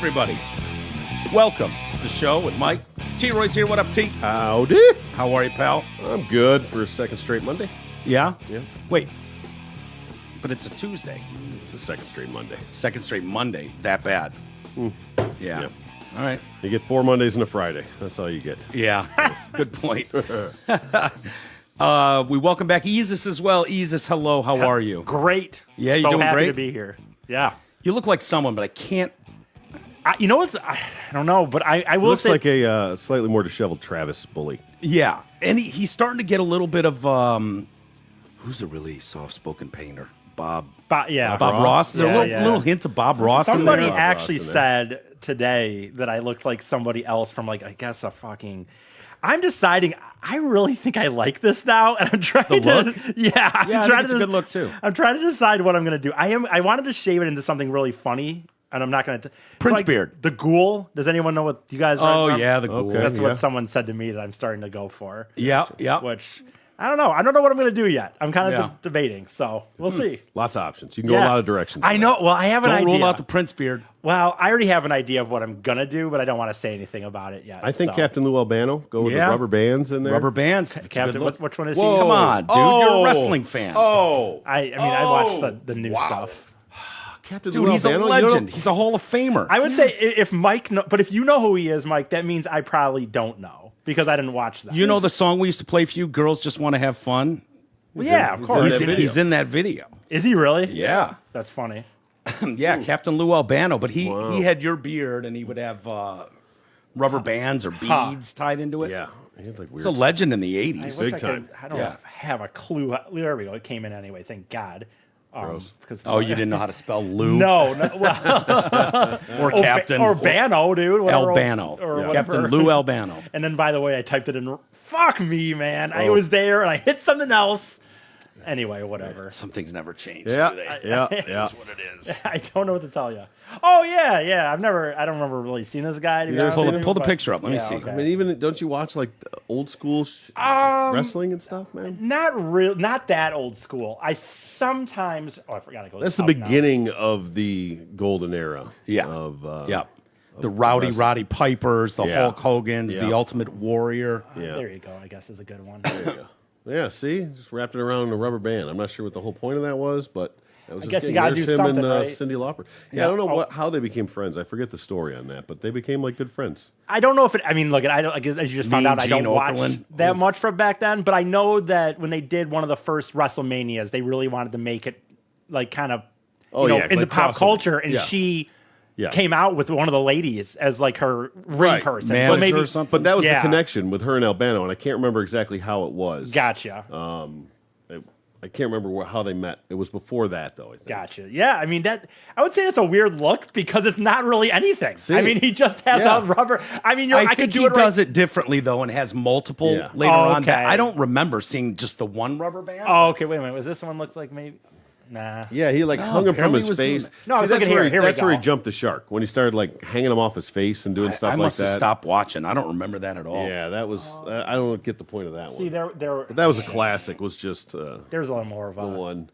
everybody. Welcome to the show with Mike. T-Roy's here. What up, T? Howdy. How are you, pal? I'm good for a second straight Monday. Yeah? Yeah. Wait. But it's a Tuesday. It's a second straight Monday. Second straight Monday. That bad. Yeah. All right. You get 4 Mondays and a Friday. That's all you get. Yeah. Good point. We welcome back Easus as well. Easus, hello. How are you? Great. Yeah, you so doing happy great? to be here. Yeah. You look like someone, but I can't. You know what's? I don't know, but I will Looks say. like a slightly more disheveled Travis Bully. Yeah. And he's starting to get a little bit of, who's a really soft-spoken painter? Bob Ross. Is there a little hint of Bob Ross in Somebody there? Bob actually Ross in said today that I looked like somebody else from, like, I guess a fucking. I'm deciding. I really think I like this now, and I'm trying The to. look? Yeah, I think it's a good look, too. I'm trying to decide what I'm going to do. I wanted to shave it into something really funny, and I'm not going to. Prince beard. The Ghoul. Does anyone know what you guys? Oh, remember? yeah, the Ghoul. Okay. That's Yeah. what someone said to me that I'm starting to go for. Yeah. Which I don't know. I don't know what I'm going to do yet. I'm kind of Yeah. debating, so we'll see. Lots of options. You can go a lot of directions. I know. Well, I have an Don't idea. rule out the Prince beard. Well, I already have an idea of what I'm going to do, but I don't want to say anything about it yet. I think so. Captain Lou Albano. Go with Yeah. the rubber bands in there. Rubber bands. It's a Captain, good look. which one is Whoa. he? Come on, dude. You're a wrestling fan. Oh. I mean, I watched the new stuff. Captain Dude, Lou he's a Albano? You don't- legend. He's a Hall of Famer. I would say if Mike, but if you know who he is, Mike, that means I probably don't know because I didn't watch that. You know the song we used to play for you, Girls Just Want to Have Fun? Well, yeah, of he's course. in that He's in that video. Is he really? Yeah. That's funny. Yeah, Captain Lou Albano. But he had your beard, and he would have rubber bands or beads tied into it. Yeah. He had like weird. He's a legend in the I 80s. wish Big I time. I don't Yeah. have a clue. There we go. It came in anyway. Thank God. Gross. Because Oh, you didn't know how to spell Lou? No. Well, Or Captain. or Bano, dude. whatever, Albano. or Yeah. whatever. Captain Lou Albano. And then, by the way, I typed it in. Fuck me, man. I was there and I hit something else. Anyway, whatever. Some things never change, Yeah. do they? Yeah. Yeah. That's what it is. I don't know what to tell you. Oh yeah. I don't remember really seeing this guy. To be never honest seen with him? you, Pull the but- picture up. Let me see. okay. I mean, even don't you watch like the old school wrestling and stuff, man? Not that old school. I sometimes. Oh, I forgot to go. That's the out now. beginning of the golden era. Yeah. Of Yeah. The Rowdy wrestling. Roddy Pipers, the Yeah. Hulk Hogans, Yeah. the Ultimate Warrior. Yeah. There you go. I guess is a good one. Yeah, see, just wrapped it around in a rubber band. I'm not sure what the whole point of that was, but that was I just guess you getting gotta Nurse do him something, and right? Cyndi Lauper. Yeah, I don't know how they became friends. I forget the story on that, but they became like good friends. I don't know if it. I mean, look, I don't. Like, as you just found Me out, and I don't Gene watch Okerlund. that much from back then. But I know that when they did one of the first WrestleManias, they really wanted to make it like kind of, Oh, in yeah, the like pop crossover. culture, and Yeah. she Yeah. came out with one of the ladies as like her ring Right. person. Manager So maybe or something. But that was Yeah. the connection with her and Albano, and I can't remember exactly how it was. Gotcha. I can't remember how they met. It was before that, though, I think. Gotcha. Yeah, I mean that. I would say that's a weird look because it's not really anything. See? I mean, he just has Yeah. a rubber. I mean, I could think do he it does it differently, though, and has multiple Yeah. later Oh, on. That okay. I don't remember seeing just the one rubber band. Oh, okay. Wait a minute. Was this one look like maybe? Nah. Yeah, he like hung him from apparently his he was doing face. that. No, I was that's looking where here. Here we that's where he go. jumped the shark when he started like hanging him off his face and doing stuff I like must that. have stopped watching. I don't remember that at all. Yeah, that was. I don't get the point of that See, one. there. That was a classic. Was just There's a little more of the a. one.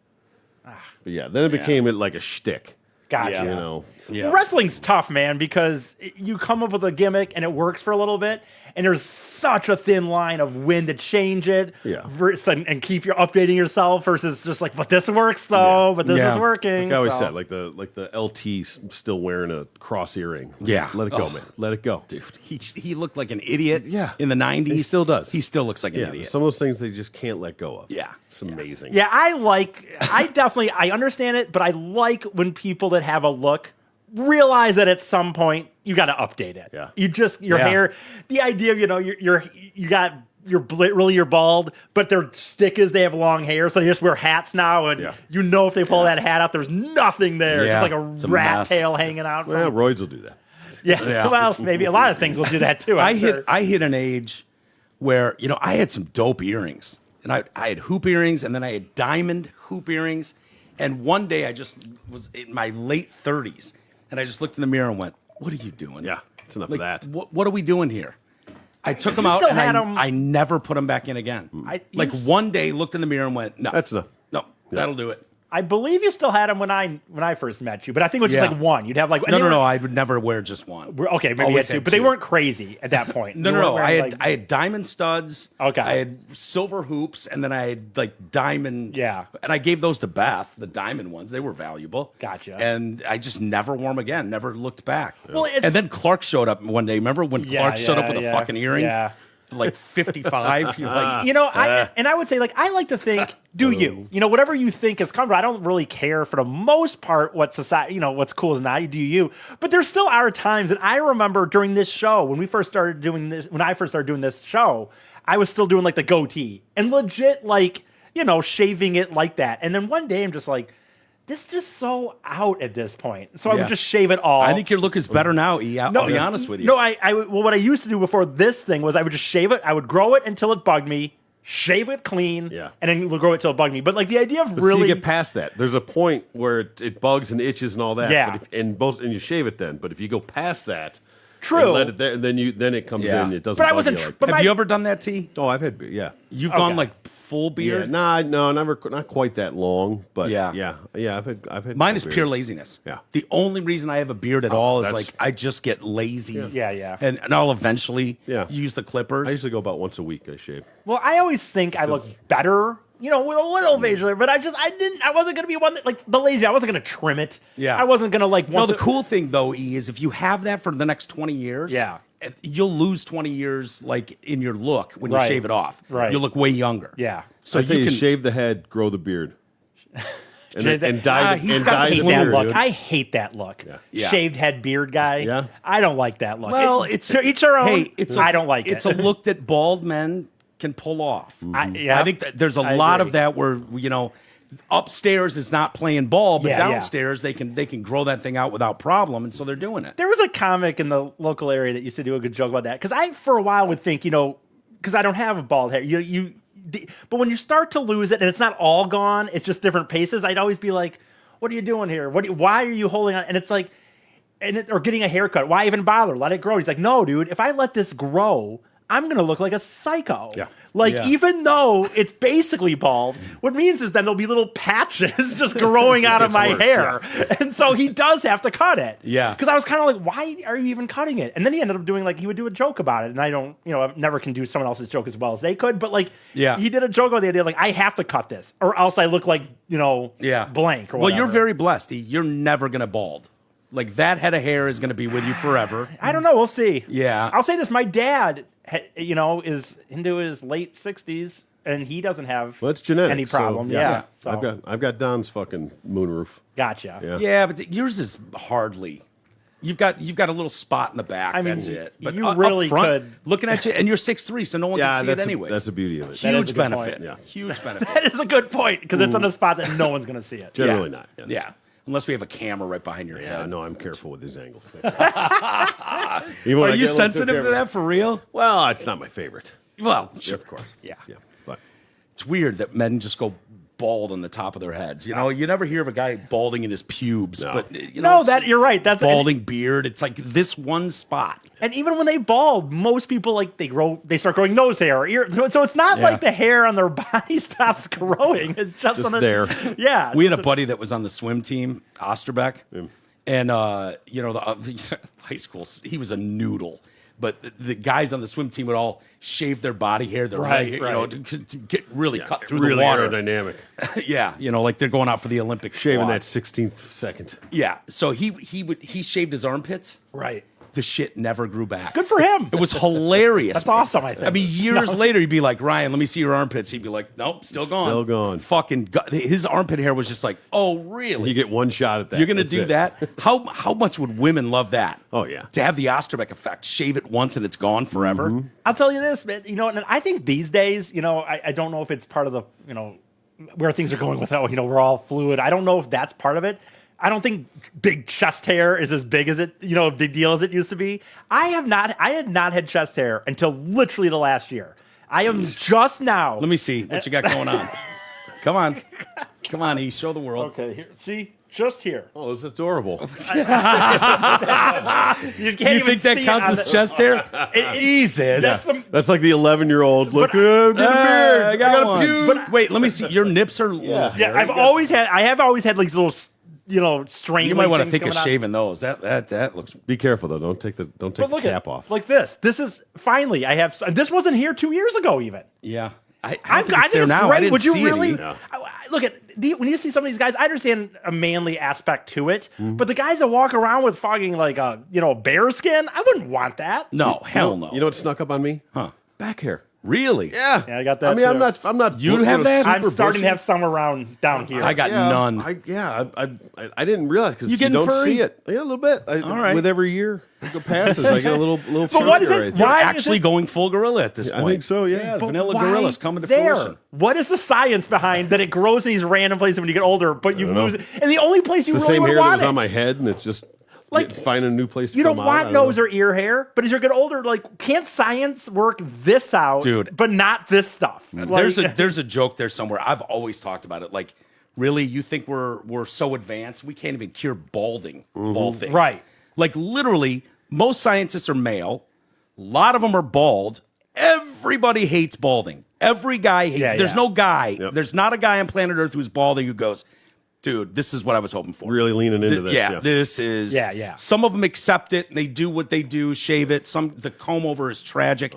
But yeah, then it became like a shtick. Gotcha. Yeah. You know. Yeah. Well, wrestling's tough, man, because you come up with a gimmick and it works for a little bit, and there's such a thin line of when to change it, Yeah. and keep your updating yourself versus just like, but this works though, Yeah. but this Yeah. is working. Like I always so. said, like the LT still wearing a cross earring. Yeah. Let it go, Oh. man. Let it go. Dude, he looked like an idiot Yeah. in the 90s. He still does. He still looks like an Yeah, idiot. some of those things they just can't let go of. Yeah. It's amazing. Yeah, I understand it, but I like when people that have a look realize that at some point you got to update it. Yeah. Your Yeah. hair, the idea of, you're bald, but their stick is they have long hair, so they just wear hats now, and Yeah. if they pull that hat up, there's nothing there. Yeah. It's just It's like a a rat mess. tail hanging out. Well, Roids will do that. Yeah. Well, maybe a lot of things will do that too. I I'm sure. hit an age where, I had some dope earrings. And I had hoop earrings, and then I had diamond hoop earrings. And one day I just was in my late 30s, and I just looked in the mirror and went, what are you doing? Yeah, it's enough Like, of that. What are we doing here? I took them out, still and had 'em- I never put them back in again. you Like s- one day looked in the mirror and went, no. That's enough. No, that'll do it. I believe you still had them when I first met you, but I think it was just Yeah. like one. You'd have like No. I would never wear just one. Okay, maybe you had Always two, had but they two. weren't crazy at that point. No, You no, no. weren't I wearing, had diamond studs. Okay. I had silver hoops, and then I had like diamond. Yeah. And I gave those to Beth, the diamond ones. They were valuable. Gotcha. And I just never wore them again. Never looked back. Well, it's- and then Clark showed up one day. Remember when Clark showed up with a fucking earring? Yeah. Like 55. You're like, You know, I would say, like, I like to think, do you? You know, whatever you think is comfortable. I don't really care for the most part what society, you know, what's cool is not. You do you. But there still are times, and I remember during this show when I first started doing this show, I was still doing like the goatee and legit like, you know, shaving it like that. And then one day I'm just like, this is just so out at this point. So I Yeah. would just shave it all. I think your look is better now, E. I'll be honest with you. No, well, what I used to do before this thing was I would just shave it. I would grow it until it bugged me, shave it clean, Yeah. and then grow it till it bugged me. But like the idea of But really, so you get past that. There's a point where it bugs and itches and all that. Yeah. But and you shave it then. But if you go past that, True. and let it there, then it comes Yeah. in. It doesn't. But I bug wasn't you tr- like but that. Have my- you ever done that, T? Oh, I've had yeah. You've Okay. gone like full Yeah, beard? no, never, not quite that long, but Yeah. yeah. I've had Mine full is pure beards. laziness. Yeah. The only reason I have a beard at all is that's- like I just get lazy. Yeah. And I'll eventually Yeah. use the clippers. I usually go about once a week. I shave. well, I always think I look better, you know, with a little facial hair. But I wasn't gonna be one that, like the lazy. I wasn't gonna trim it. Yeah. I wasn't gonna like. No, want the to- cool thing though, E, is if you have that for the next 20 years, Yeah. you'll lose 20 years like in your look when you Right. shave it off. Right. You'll look way younger. Yeah. So I say you can shave the head, grow the beard, and Shave then, the- and dye the, he's and got dye I the hate the that beard. look. dude. I hate that look. Yeah. Shaved head beard guy. Yeah. I don't like that look. Well, To each their own. Hey, I don't like it's it. a look that bald men can pull off. Yeah. I think that there's a I lot agree. of that where, you know, upstairs is not playing ball, but Yeah, yeah. downstairs they can grow that thing out without problem, and so they're doing it. There was a comic in the local area that used to do a good joke about that. Because I, for a while, would think, you know, because I don't have a bald hair, but when you start to lose it and it's not all gone, it's just different paces. I'd always be like, "What are you doing here? Why are you holding on?" And it's like, or getting a haircut. Why even bother? Let it grow. He's like, "No, dude. If I let this grow, I'm gonna look like a psycho." Yeah. Like, Yeah. even though it's basically bald, what it means is then there'll be little patches just growing out of It's my worse, hair. And so he does have to cut it. Yeah. Because I was kind of like, why are you even cutting it? And then he ended up doing, like, he would do a joke about it. And I don't, you know, I never can do someone else's joke as well as they could. But, like, Yeah. he did a joke about the idea, like, I have to cut this or else I look like, you know, Yeah. blank or Well, whatever. you're very blessed. E. You're never gonna bald. Like that head of hair is gonna be with you forever. I don't know. We'll see. Yeah. I'll say this. My dad, you know, is into his late 60s. And he doesn't have Well, it's genetic. any so, problem. Yeah. So, I've got Don's fucking moonroof. gotcha. Yeah. Yeah, but yours is hardly. You've got a little spot in the back. I mean, that's it. But you up really front, could- looking at you, and you're 6'3", so no one Yeah, can see that's it anyways. that's the beauty of it. That is a Huge good benefit. point. Yeah. Huge benefit. That is a good point because it's on a spot that no one's going to see it. Generally not. Yes. Yeah, unless we have a camera right behind your Yeah, head. no, I'm careful with these angles. Are you sensitive to that for real? Well, it's not my favorite. Well, Yeah, sure. of course. Yeah. Yeah, but It's weird that men just go bald on the top of their heads. You know, you never hear of a guy balding in his pubes, No. but you know, No, it's that you're right. That's balding beard. It's like this one spot. And even when they bald, most people like they start growing nose hair or ear. So it's not Yeah. like the hair on their body stops growing. It's just on the, there. Yeah. We had a buddy that was on the swim team, Osterbeck, and you know, the high school. He was a noodle, but the guys on the swim team would all shave their body hair, their Right, right, you know, right. to get really cut through really the water. aerodynamic. Yeah, you know, like they're going out for the Olympic Shaving squat. that 16th second. Yeah, so he shaved his armpits. right. The shit never grew back. Good for him. It was hilarious. That's awesome, I think. I mean, years later, he'd be like, Ryan, let me see your armpits. He'd be like, nope, still gone. Still gone. Fucking, his armpit hair was just like, oh, really? You get one shot at that. You're going to That's do it. that? How much would women love that? Oh, yeah. To have the Osterbeck effect, shave it once and it's gone forever. Mm-hmm. I'll tell you this, man. You know, and I think these days, you know, I don't know if it's part of the, you know, where things are going with, you know, we're all fluid. I don't know if that's part of it. I don't think big chest hair is as big as it, you know, a big deal as it used to be. I had not had chest hair until literally the last year. I am just now. Let me see what you got going on. Come on. Come on, E, show the world. Okay, here. See, just here. Oh, it's adorable. You can't You even think that see counts it on as chest hair? Jesus. That's the, That's like the 11-year-old. Look, get a beard. I got a one. pube. But wait, let me see. Your nips are little yeah. hairy. I have always had like little, strangling. You might want to things think of going on. shaving those. That looks. Be careful though. Don't take the But look cap at off. like this. This is finally I have. This wasn't here 2 years ago even. Yeah. I I think it's think it's I great. didn't Would you see it really either. look at when you see some of these guys? I understand a manly aspect to it, but the guys that walk around with fucking like a bear skin, I wouldn't want that. No, hell no. You know what snuck up on me? Huh. Back hair. Really? Yeah. Yeah, I got that I mean, too. I'm not. You have that? I'm super starting bushy. to have some around down here. I got none. I didn't realize because You you getting don't furry? see it. Yeah, a little bit. All right. With every year it go passes, I get a little. But what is it? Right there. You're Why is actually it- going full gorilla at this I point. think so. Yeah. The But vanilla why gorillas coming to there? fruition. What is the science behind that it grows in these random places when you get older, but you lose it? And the only place you It's the really same would hair that want was it. on my head, and it's just Like, finding a new place to You don't come out. I want nose or ear hair, but as you get older, like, can't science work this out, Dude. but not this stuff? Like, There's a joke there somewhere. I've always talked about it. Like, really, you think we're so advanced we can't even cure balding of all things, Right. Like, literally, most scientists are male. A lot of them are bald. Everybody hates balding. Every guy hates. Yeah, There's yeah. no guy. Yep. There's not a guy on planet Earth who's balding who goes, dude, this is what I was hoping for. Really leaning into this. Yeah, this is. Yeah, yeah. Some of them accept it and they do what they do, shave it. The comb over is tragic,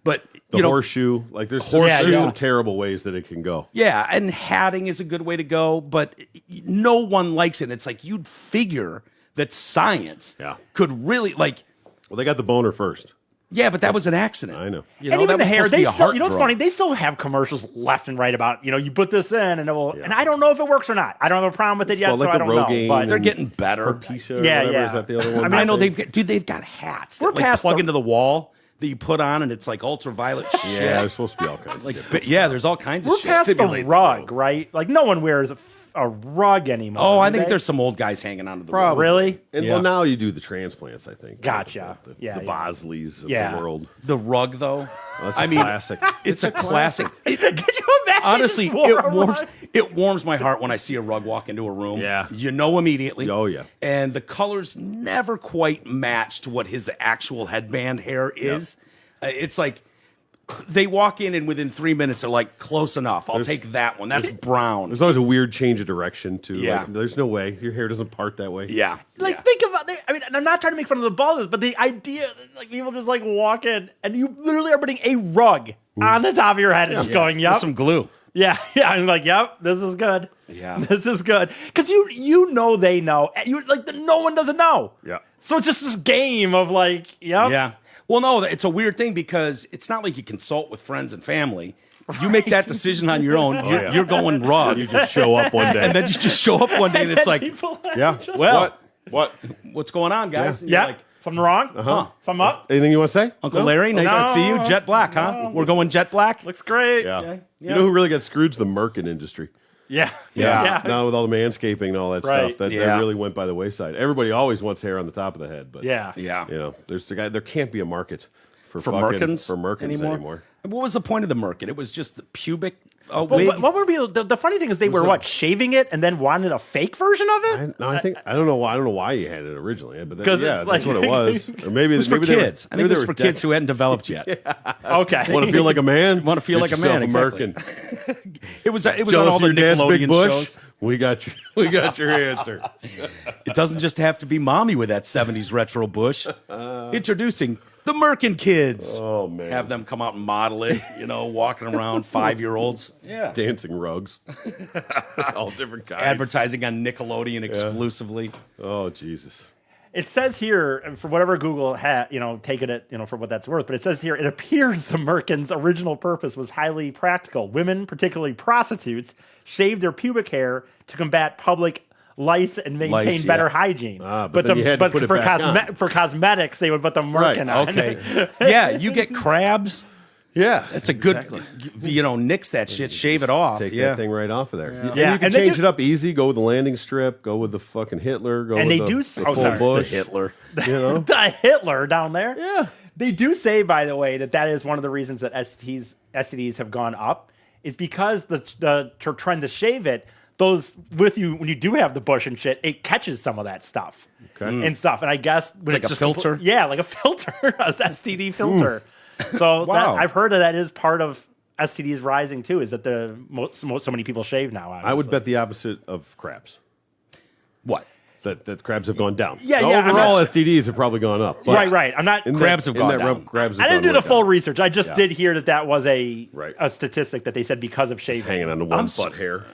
but The horseshoe, like there's Horseshoe. some terrible ways that it can go. yeah, and hatting is a good way to go, but no one likes it. It's like you'd figure that science Yeah. could really like. Well, they got the boner first. Yeah, but that was an accident. I know. You and know, even that the was hair, supposed to they be a still, heart you know what's drug. funny? They still have commercials left and right about, you put this in and it will, and I don't know if it works or not. I don't have a problem with it yet, called, so like, I the don't know. Rogaine But They're and- getting better. Keisha, Yeah, whatever, yeah. is that the other one? I mean, I know they've got hats that We're like past plug the- into the wall that you put on, and it's like ultraviolet shit. Yeah, there's supposed to be all kinds Like, of different. but yeah, there's all kinds we're of shit. past the Stimulate the rug, growth. right? Like, no one wears a rug anymore. Oh, I do think they? there's some old guys hanging onto the Probably. wall. Really? And Yeah. well, now you do the transplants, I think. Gotcha. The Yeah, yeah. Bosleys of Yeah. the world. The rug, though. That's I a mean, classic. it's a classic. Could you imagine? Honestly, just wore a warms rug? it warms my heart when I see a rug walk into a room. Yeah. You know immediately. Oh, yeah. And the colors never quite match to what his actual headband hair is. It's like they walk in and within 3 minutes they're like, close enough. I'll take that one. That's brown. There's always a weird change of direction, too. Yeah. Like, there's no way. Your hair doesn't part that way. Yeah. Like, yeah. think about I mean, I'm not trying to make fun of the baldness, but the idea that, like, people just, like, walk in and you literally are putting a rug on the top of your head and just going, yep. With some glue. Yeah, I'm like, yep, this is good. Yeah. This is good. Because you know they know. You like no one doesn't know. Yeah. So it's just this game of like, yep. Yeah. Well, no, it's a weird thing because it's not like you consult with friends and family. You make that decision on your own. You're going rug. You just show up one day. and then you just show up one day and it's like, People yeah. just- well, What? what's going on, guys? And yeah. you're like, Something wrong? Uh-huh. Something up? Anything you want to say? Uncle No? Larry, nice to see you. No. Jet black, huh? We're going jet black. Looks great. Yeah. You know who really got screwed? The Merkin industry. Yeah. Yeah. Now with all the manscaping and all that Right. stuff, that Yeah. really went by the wayside. Everybody always wants hair on the top of the head, but Yeah. Yeah. you know, there can't be a market for Merkins anymore. What was the point of the Merkin? It was just the pubic Well, wig. what would be the funny thing is they were shaving it and then wanted a fake version of it? I don't know why you had it originally, but 'Cause yeah, it's that's like- what it was. Or maybe It was for maybe they were- kids. I maybe think it they was were for kids who hadn't developed yet. Okay. want to feel like a man. Want to feel Get like a man, yourself exactly. Merkin. It was on Jealous all of the your dad's big Nickelodeon bush? shows. We got your answer. It doesn't just have to be mommy with that 70s retro bush. Introducing the Merkin kids. Oh man, Have them come out and model it, walking around 5-year-olds. Yeah. dancing rugs, all different kinds. Advertising on Nickelodeon exclusively. Oh Jesus. It says here, for whatever Google had, taken it, for what that's worth, but it says here, it appears the Merkin's original purpose was highly practical. Women, particularly prostitutes, shaved their pubic hair to combat public lice and maintain better hygiene. but then you had to put it back on. for cosmetics, they would put the Merkin on. Okay. Yeah, you get crabs. Yeah, That's a good, nix that shit, shave it off. Take yeah. that thing right off of there. Yeah, You can and they change do- it up easy. Go with the landing strip. Go with the fucking Hitler. Go And with they the, do- the oh, full sorry. bush. The Hitler. You know. The Hitler down there. Yeah. They do say, by the way, that is one of the reasons that STDs have gone up is because the trend to shave it, those with you when you do have the bush and shit, it catches some of that stuff and stuff. And I guess when like a just filter? like a filter, a STD filter. So Wow. I've heard that is part of STDs rising too. Is that so many people shave now? Obviously. I would bet the opposite of crabs. What? That crabs have gone down. Yeah, Now, yeah, I'm overall, not- STDs have probably gone up. But Right. I'm not. Crabs have gone down. Crabs I have didn't do gone the way full down. research. I just did hear that was a statistic that they said because of shaving. Hanging on to one butt hair.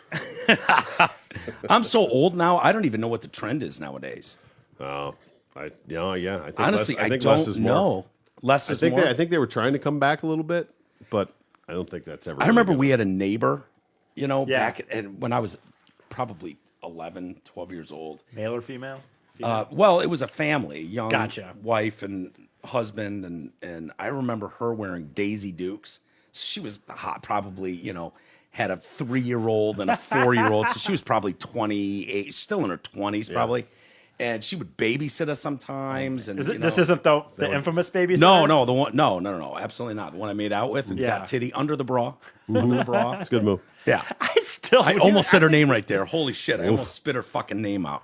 I'm so old now, I don't even know what the trend is nowadays. I think Honestly, I think don't less is more. know. Less is more. I think they were trying to come back a little bit, but I don't think that's ever. I remember we had a neighbor, Yeah. and when I was probably 11, 12 years old. Male or female? Well, it was a family, young Gotcha. wife and husband, and I remember her wearing Daisy Dukes. She was hot, probably, had a 3-year-old and a 4-year-old, so she was probably 28, still in her 20s, probably. And she would babysit us sometimes. And This isn't the infamous baby? no, the one, no, absolutely not. The one I made out with and got titty under the bra, under the bra. It's a good move. Yeah, I almost said her name right there. Holy shit! I almost spit her fucking name out.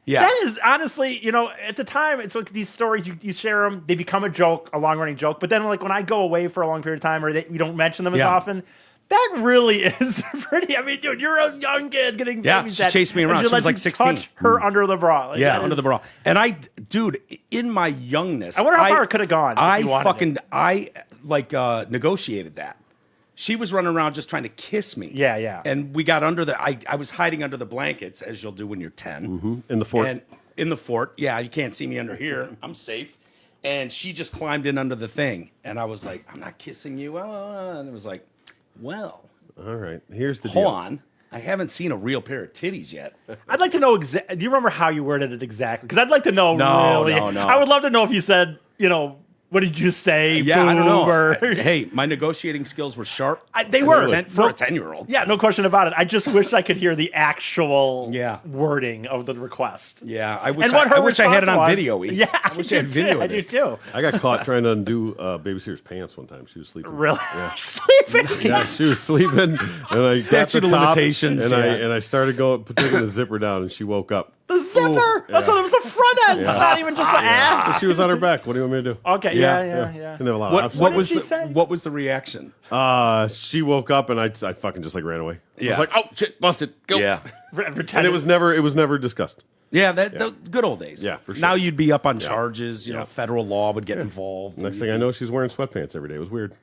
Yeah, That is honestly, at the time, it's like these stories, you share them, they become a joke, a long running joke. But then, like, when I go away for a long period of time or you don't mention them as often, that really is pretty. I mean, dude, you're a young kid getting babysat. she chased me around. and She was let like you 16. Touch her under the bra. Like, yeah, that under is- the bra. And dude, in my youngness, I wonder how far it could have gone. If you wanted it. Negotiated that. She was running around just trying to kiss me. Yeah. And we got under I was hiding under the blankets, as you'll do when you're 10. In the fort. And in the fort, yeah, you can't see me under here. I'm safe. And she just climbed in under the thing. And I was like, I'm not kissing you. And it was like, well, All right. Here's the hold deal. on. I haven't seen a real pair of titties yet. I'd like to know, do you remember how you worded it exactly? Because I'd like to know No. I would love to know if you said, what did you say? Yeah, I don't know. Or- Hey, my negotiating skills were sharp. They were. For a 10-year-old. Yeah, no question about it. I just wish I could hear the actual Yeah. wording of the request. Yeah, I wish And what her I wish I had it on response was. video. E. Yeah, I wish I had video of I do this. too. I got caught trying to undo babysitter's pants one time. She was sleeping. Really? Yeah. Sleeping? Yeah, she was sleeping, and I Statute got the of top, limitations, and yeah. I started taking the zipper down, and she woke up. The zipper? That's what it was, the front end. It's not even just the So ass. she was on her back. What do you want me to do? Okay, yeah. Didn't have a lot of What, options. what did was she say? what was the reaction? She woke up, and I fucking just ran away. I Yeah. was like, oh shit, busted, go. Yeah, And it was never discussed. yeah, the good old days. Yeah, for sure. Now you'd be up on charges. You know, federal law would get involved. Next thing I know, she's wearing sweatpants every day. It was weird.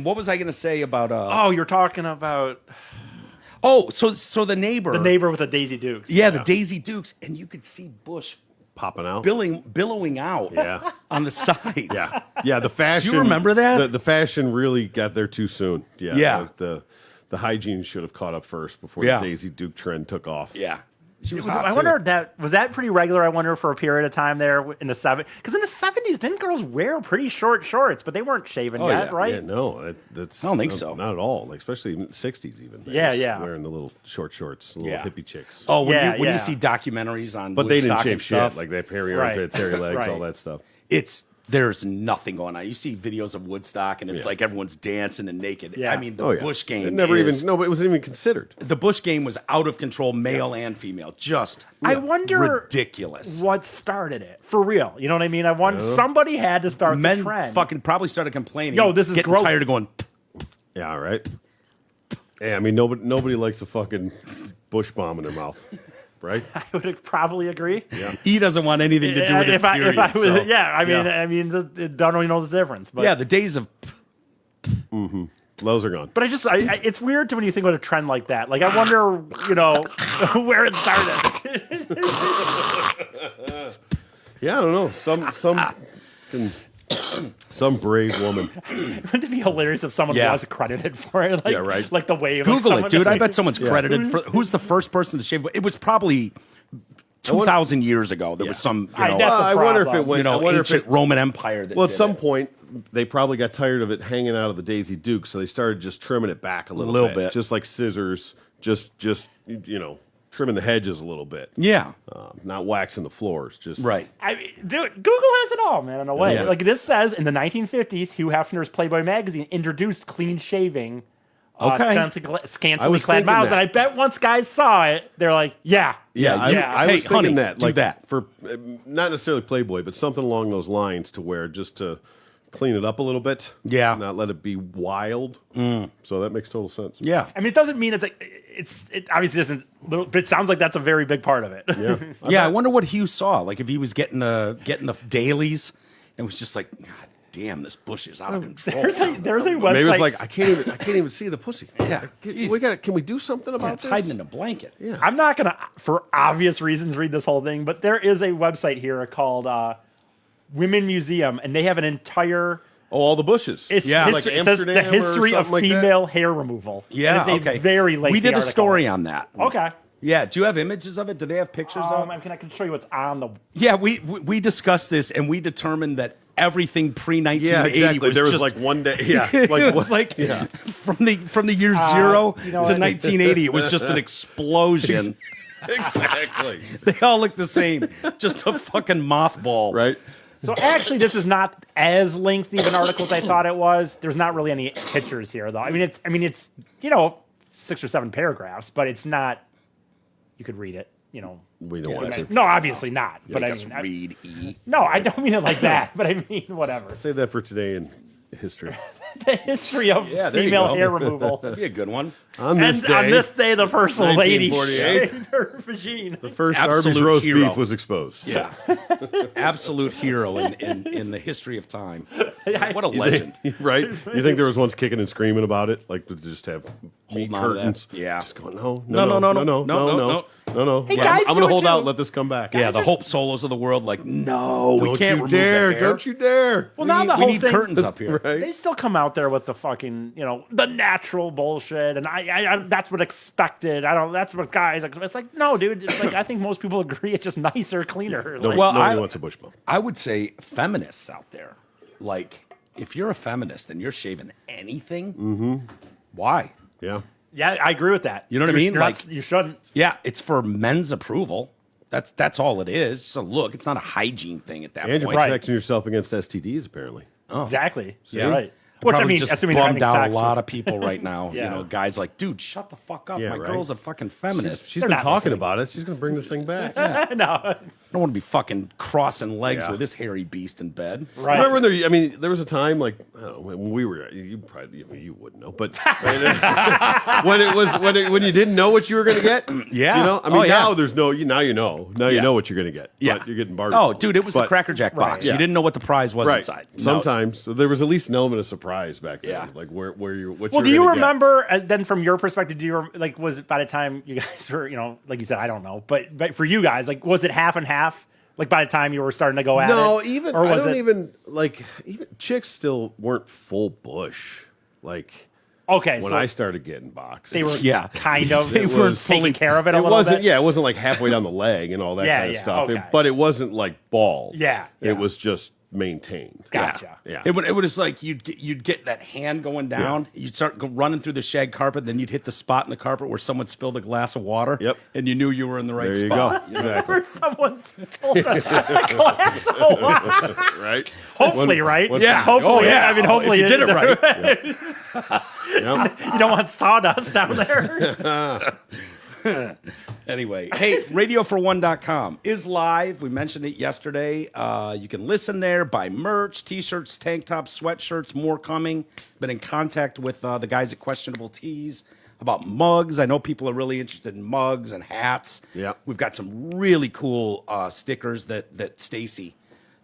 What was I going to say about? Oh, you're talking about So the neighbor, the neighbor with the Daisy Dukes. yeah, the Daisy Dukes, and you could see Bush Popping out. billowing out Yeah. on the sides. Yeah, the fashion. Do you remember that? The fashion really got there too soon. Yeah. Yeah. Like the hygiene should have caught up first before Yeah. the Daisy Duke trend took off. Yeah. She was hot I too. wonder if that was pretty regular. I wonder for a period of time there in the 70s, because in the 70s, didn't girls wear pretty short shorts, but they weren't shaven yet, yeah. right? Yeah, no, that's. I don't think so. Not at all. Like especially in the '60s, even. They Yeah, was yeah. Wearing the little short shorts, little Yeah. hippie chicks. Oh, when Yeah, you yeah. see documentaries on but they didn't Woodstock shave and stuff, shit. Like they have hairy Right. armpits, hairy legs, Right. all that stuff. there's nothing going on. You see videos of Woodstock, and it's Yeah. like everyone's dancing and naked. Yeah. I mean, the Oh yeah. Bush game. It never is- even. No, but it wasn't even considered. The Bush game was out of control, male and female. Just I wonder ridiculous. what started it for real. You know what I mean? I wonder somebody had to start Men the trend. fucking probably started complaining. Yo, this is getting gross. tired of going. Yeah, all right. Yeah, I mean nobody likes a fucking Bush bomb in their mouth, right? I would probably agree. Yeah. He doesn't want anything to do with it. if I period, was, so. yeah, I mean, don't really know the difference. But Yeah, the days of Those are gone. But it's weird to when you think about a trend like that. Like, I wonder, where it started. Yeah, I don't know. Some brave woman. Wouldn't it be hilarious if someone Yeah. was credited for it? Like, Yeah, right. Like the wave. Google like it, dude. I someone- bet someone's credited for who's the first person to shave. It was probably 2,000 years ago. There was some, That's a I wonder if it problem. went. I wonder if ancient it. Roman Empire. That Well, at did some it. point, they probably got tired of it hanging out of the Daisy Duke, so they started just trimming it back a little bit. just like scissors, just trimming the hedges a little bit. Yeah, Not waxing the floors. Just right. I mean, dude, Google has it all, man, in a way. Yeah. Like this says, in the 1950s, Hugh Hefner's Playboy magazine introduced clean shaving Okay. Scantily was clad thinking mouths, that. and I bet once guys saw it, they're like, yeah. I Hey, was thinking honey, that, do like, that. for not necessarily Playboy, but something along those lines to where just to clean it up a little bit. Yeah. Not let it be wild. So that makes total sense. Yeah. I mean, it doesn't mean it obviously doesn't, but it sounds like that's a very big part of it. Yeah. Yeah, I wonder what Hugh saw. Like if he was getting the dailies and was just like, God damn, this bush is out of control. There's a website. Maybe it's like I can't even see the pussy. Yeah. Can we do something about It's this? hiding in a blanket. Yeah. I'm not gonna, for obvious reasons, read this whole thing, but there is a website here called Women Museum, and they have an entire. Oh, all the bushes. It's Yeah. his- Like it says the Amsterdam or history of something like that? female hair removal. Yeah, And it's a okay. very lengthy We did a article. story on that. Okay. Yeah, do you have images of it? Do they have pictures of it? I can show you what's on the. Yeah, we discussed this and we determined that everything pre 1980 Yeah, exactly. was There was just like one day. Yeah. it Like was what? like from the year zero you know to what? 1980. It was just an explosion. Exactly. They all look the same, just a fucking mothball. Right. So actually, this is not as lengthy of an article as I thought it was. There's not really any pictures here, though. I mean, it's 6 or 7 paragraphs, but it's not. You could read it. We don't want to. No, obviously not. You But make I us mean, read E. no, I don't mean it like that. But I mean, whatever. Save that for today in history. The history of Yeah, there you female go. hair removal. That'd be a good one. On this And day, on this day, the first lady 1948. shaved her vagine. the first Absolute Arby's roast hero. beef was exposed. Yeah. Absolute hero in the history of time. What a legend. Right? You think there was ones kicking and screaming about it, like to just have meat Holding on to that. curtains? Yeah. Just going, no. Hey, guys, I'm do gonna it hold too. out. Let this come back. Yeah, the Hope Solos of the world, like, no, we Don't can't you remove dare! the hair. Don't you dare! Well, now the we whole need thing. curtains up here. Right? They still come out there with the fucking, the natural bullshit, and I that's what expected. That's what guys. It's like, no, dude. It's like I think most people agree. It's just nicer, cleaner. Like, Well, Nobody I- wants a bush bump. I would say feminists out there, like, if you're a feminist and you're shaving anything, why? Yeah. yeah, I agree with that. You know what I mean? You're not- Like- you shouldn't. Yeah, it's for men's approval. That's all it is. It's a look. It's not a hygiene thing at that And you're point. Right. protecting yourself against STDs, apparently. Exactly. Yeah. Right. Which I Probably mean, just assuming you're bummed having out a sex lot with- of people right now. Yeah. Guys like, dude, shut the fuck up. Yeah, My right. girl's a fucking feminist. She's They're been not talking listening. about it. She's going to bring this thing back. no. I don't want to be fucking crossing legs Yeah. with this hairy beast in bed. Right. Remember, there was a time like I don't know, when we were you probably you wouldn't know, but when you didn't know what you were going to get. Yeah. I mean Oh, yeah. now there's no now you know you Yeah. know what you're going to get. Yeah. But you're getting bartered. Oh, dude, it was the But- Cracker Jack box. Right. You didn't know what the prize was Right. inside. No. Sometimes so there was at least an element of surprise back then. Yeah. Like where you what Well, you're do you gonna get. remember? Then, from your perspective, was it by the time you guys were, like you said, I don't know, but for you guys, like, was it half and half? Like by the time you were starting to go at it? No, even or I was don't it? even like even chicks still weren't full bush. Like Okay, when so I started getting boxed, they were Yeah. kind of They they weren't were fully- taking care of it a It little wasn't. bit. Yeah, it wasn't like halfway down the leg and all that Yeah, kind of yeah, stuff. okay. But it wasn't like ball. Yeah, yeah. It was just maintained. Gotcha. Yeah. It was like you'd get that hand going down. You'd start running through the shag carpet. Then you'd hit the spot in the carpet where someone spilled a glass of water. Yep. And you knew you were in the right There you spot. go. Exactly. Where someone's pulled a glass of water. Right. Hopefully, right? one- Yeah. Hopefully, Oh, yeah. I mean, hopefully if you did it right. Yep. You don't want sawdust down there. Anyway, hey, radiofor1.com is live. We mentioned it yesterday. You can listen there, buy merch, t-shirts, tank tops, sweatshirts, more coming. Been in contact with the guys at Questionable Tees about mugs. I know people are really interested in mugs and hats. Yeah. We've got some really cool stickers that Stacy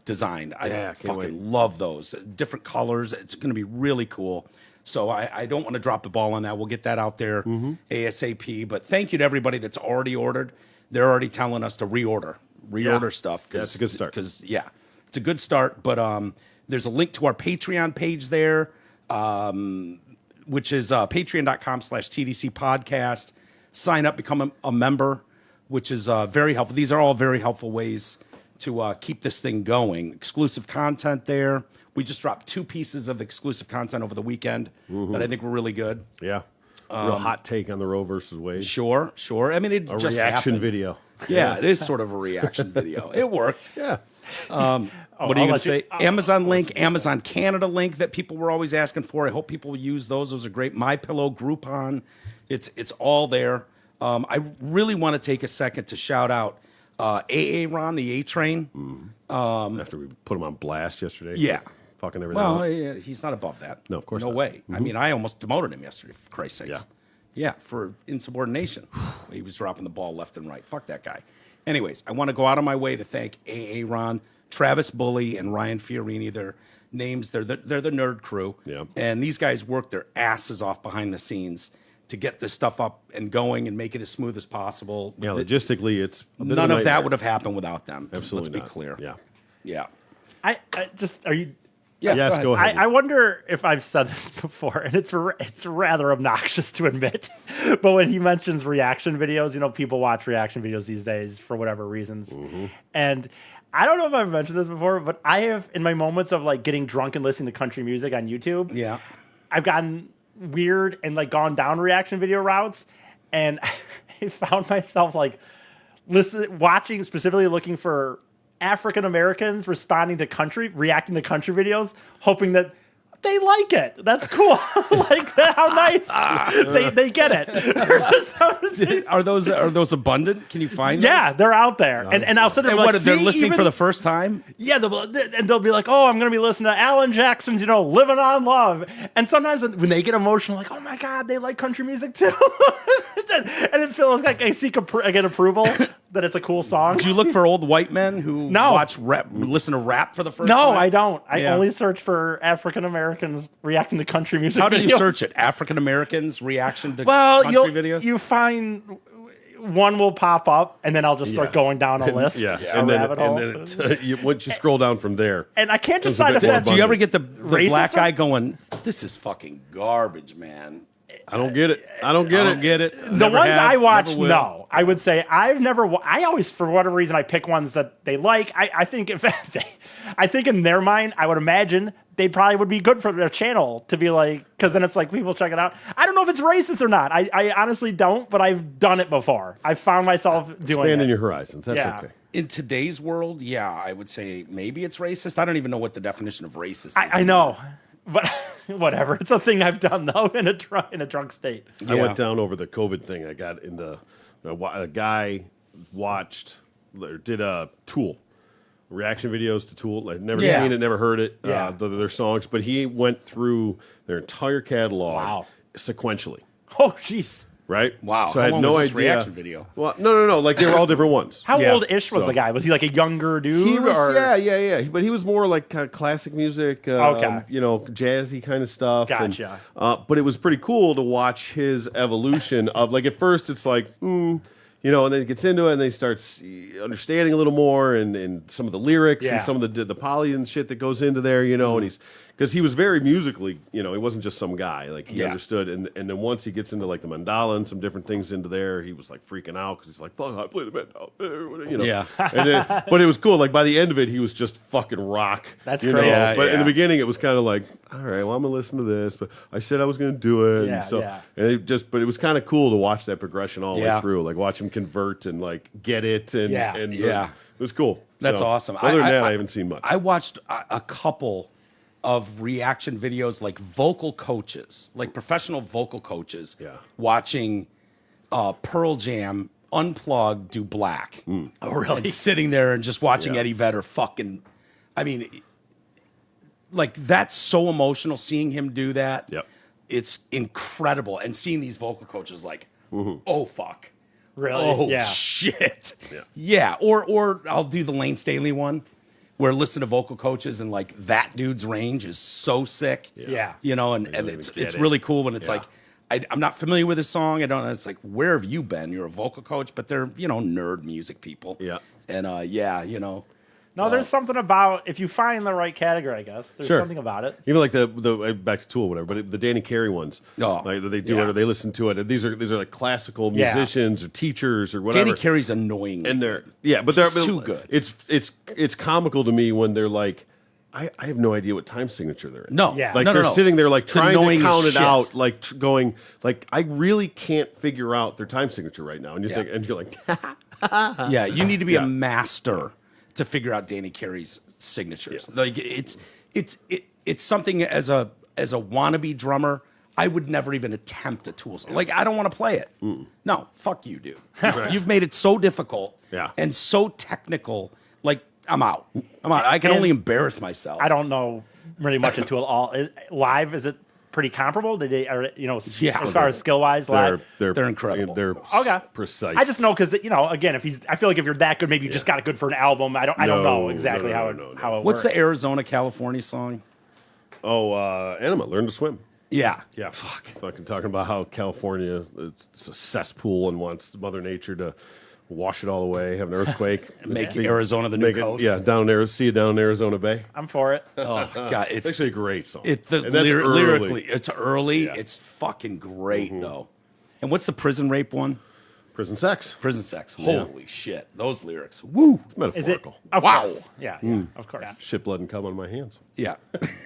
designed. I Yeah, can't fucking wait. love those. Different colors. It's going to be really cool. So I don't want to drop the ball on that. We'll get that out there ASAP. But thank you to everybody that's already ordered. They're already telling us to reorder stuff. Yeah, it's a good start. Because, it's a good start. But there's a link to our Patreon page there, which is patreon.com/TDC Podcast. Sign up, become a member, which is very helpful. These are all very helpful ways to keep this thing going. Exclusive content there. We just dropped 2 pieces of exclusive content over the weekend that I think were really good. Yeah. Real hot take on the Roe versus Wade. Sure. I mean, it A just reaction happened. video. Yeah, it is sort of a reaction video. It worked. Yeah. What are you I'll going to let say? Amazon link, Amazon Canada link that people were always asking for. I hope people will use those. Those are great. MyPillow, Groupon, it's all there. I really want to take a second to shout out Ron, the A Train. After we put him on blast yesterday. Yeah. Fucking everything Well, up. yeah, he's not above that. No, of course no not. way. I mean, I almost demoted him yesterday, for Christ's sakes. Yeah. Yeah, for insubordination. He was dropping the ball left and right. Fuck that guy. Anyways, I want to go out of my way to thank Ron, Travis Bully, and Ryan Fiorini. Their names, they're the nerd crew. Yeah. And these guys work their asses off behind the scenes to get this stuff up and going and make it as smooth as possible. Yeah, logistically, it's a bit None a of that nightmare. would have happened without them. Absolutely Let's not. be clear. Yeah. Yeah. I just are you? Yeah, Yes, go ahead. I wonder if I've said this before, and it's rather obnoxious to admit, but when he mentions reaction videos, you know, people watch reaction videos these days for whatever reasons, and I don't know if I've mentioned this before, but I have, in my moments of like getting drunk and listening to country music on YouTube, Yeah. I've gotten weird and like gone down reaction video routes, and I found myself like watching, specifically looking for African Americans responding to reacting to country videos, hoping that they like it. That's cool. Like how nice they get it. Are those abundant? Can you find those? Yeah, they're out there, and I'll sit there. And and what, like, they're "See, listening even-" for the first time? Yeah, they'll be like, "Oh, I'm going to be listening to Alan Jackson's, Living on Love." And sometimes when they get emotional, like, "Oh my God, they like country music too," and it feels like I get approval that it's a cool song. Do you look for old white men who No. listen to rap for the first No, time? I don't. I Yeah. only search for African Americans reacting to country music. How do you videos. search it? African Americans reaction to Well, country videos? you find one will pop up, and then I'll just start Yeah. going down a list, Yeah. a And then, rabbit hole. and then once you scroll down from there. And I can't There's a decide bit if more that's Do you ever get the Racist black or- guy going, "This is fucking garbage, man"? I don't get it. I don't get I it. don't get it. the Never ones have, I watch. never will. No, I would say I've never. I always, for whatever reason, I pick ones that they like. I think I think in their mind, I would imagine they probably would be good for their channel to be like, because then it's like people check it out. I don't know if it's racist or not. I honestly don't, but I've done it before. I found myself doing Expanding it. your horizons. That's Yeah. okay. In today's world, yeah, I would say maybe it's racist. I don't even know what the definition of racist is. I know, but whatever. It's a thing I've done though in a drunk state. I Yeah. went down over the COVID thing. I got into a guy watched or did a Tool reaction videos to Tool. I'd never Yeah. seen it, never heard it. Yeah. Their songs, but he went through their entire catalog Wow. sequentially. Oh, jeez. Right? Wow. So How I had long no was this idea. reaction video? Well, no. Like they were all different ones. How Yeah. old-ish was So- the guy? Was he like a younger dude? He was, or? yeah. But he was more like classic music, Okay. jazzy kind of stuff. and, Gotcha. but it was pretty cool to watch his evolution of like at first it's like, and then he gets into it and then he starts understanding a little more and some of the lyrics Yeah. and some of the poly and shit that goes into there, and he's because he was very musically, he wasn't just some guy, like he Yeah. understood. And then once he gets into like the mandala and some different things into there, he was like freaking out because he's like, fuck, I play the mandala, Yeah. And then, but it was cool. Like by the end of it, he was just fucking rock. That's you great. know? Yeah, But in yeah. the beginning, it was kind of like, all right, well, I'm gonna listen to this, but I said I was gonna do it. Yeah, and so, yeah. and but it was kind of cool to watch that progression all the Yeah. way through. Like watch him convert and like get it, and Yeah. and Yeah. it was cool. That's So, awesome. Other than that, I haven't seen much. I watched a couple of reaction videos, like vocal coaches, like professional vocal coaches, Yeah. watching Pearl Jam unplugged do Black. Hmm. Oh, really? And sitting there and just watching Yeah. Eddie Vedder fucking, I mean, like that's so emotional seeing him do that. Yep. It's incredible. And seeing these vocal coaches like, oh, fuck. Really? Oh yeah. shit! Yeah. Yeah, or I'll do the Lane Staley one, where listen to vocal coaches and like that dude's range is so sick. Yeah. and don't it's even get it. really cool when it's Yeah. like I'm not familiar with this song. I don't know. It's like, where have you been? You're a vocal coach, but they're nerd music people. Yeah. and No, there's something about if you find the right category, I guess. There's Sure. something about it. Even like the back to Tool or whatever, but the Danny Carey ones, Oh, like they do yeah. it or they listen to it. And these are like classical Yeah. musicians or teachers or whatever. Danny Carey's annoying. And they're but they're He's too good. It's comical to me when they're like, I have no idea what time signature they're in. No, Yeah. Like no, they're no. sitting there like It's trying annoying to as count it shit. out, like going like I really can't figure out their time signature right now. And you Yeah. think and you're like, Yeah, you need to be Yeah. a master to figure out Danny Carey's signatures. Like it's something as a wannabe drummer, I would never even attempt a Tool song. Like I don't want to play it. No, fuck you, dude. You've made it so difficult and so technical. Like I'm out. I can only embarrass myself. I don't know really much into it all. Live, is it pretty comparable? Did they, as far as skill wise, live? They're incredible. They're precise. I just know because again, I feel like if you're that good, maybe you just got it good for an album. I don't know exactly how it What's works. the Arizona, California song? Oh, Anima, Learn to Swim. Yeah. Fucking talking about how California, it's a cesspool and wants Mother Nature to wash it all away, have an earthquake. Make Arizona the new coast. See you down in Arizona Bay. I'm for it. Oh, God. It's actually a great song. Lyrically, it's early. Yeah. It's fucking great, though. And what's the prison rape one? Prison Sex. Prison Sex. Holy shit. Those lyrics. Woo. It's metaphorical. Wow. Yeah, of course. Shit, blood, and cum on my hands. Yeah.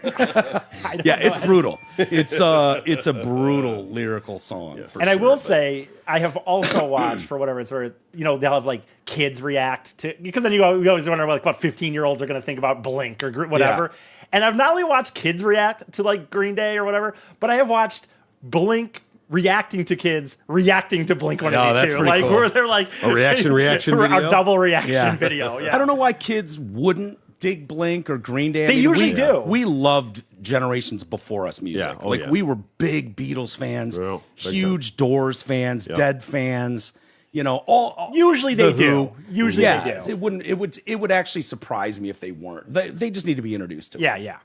It's brutal. It's a brutal lyrical song. And I will say, I have also watched, for whatever it's worth, they'll have like kids react to, because then you always wonder like what 15-year-olds are going to think about Blink or whatever. Yeah. And I've not only watched kids react to like Green Day or whatever, but I have watched Blink reacting to kids reacting to Blink 182, like cool. where they're like a reaction video, a double reaction video. Yeah. I don't know why kids wouldn't dig Blink or Green Day. They usually do. We loved generations before us music. We were big Beatles fans, huge Doors fans, Dead fans. All usually they do. Usually they do. It would actually surprise me if they weren't. They just need to be introduced to it. Yeah.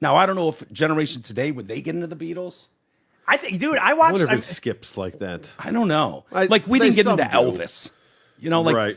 Now I don't know if generation today would they get into the Beatles. I think, dude, I watched. I wonder if it skips like that. I don't know. We didn't get into Elvis. Right.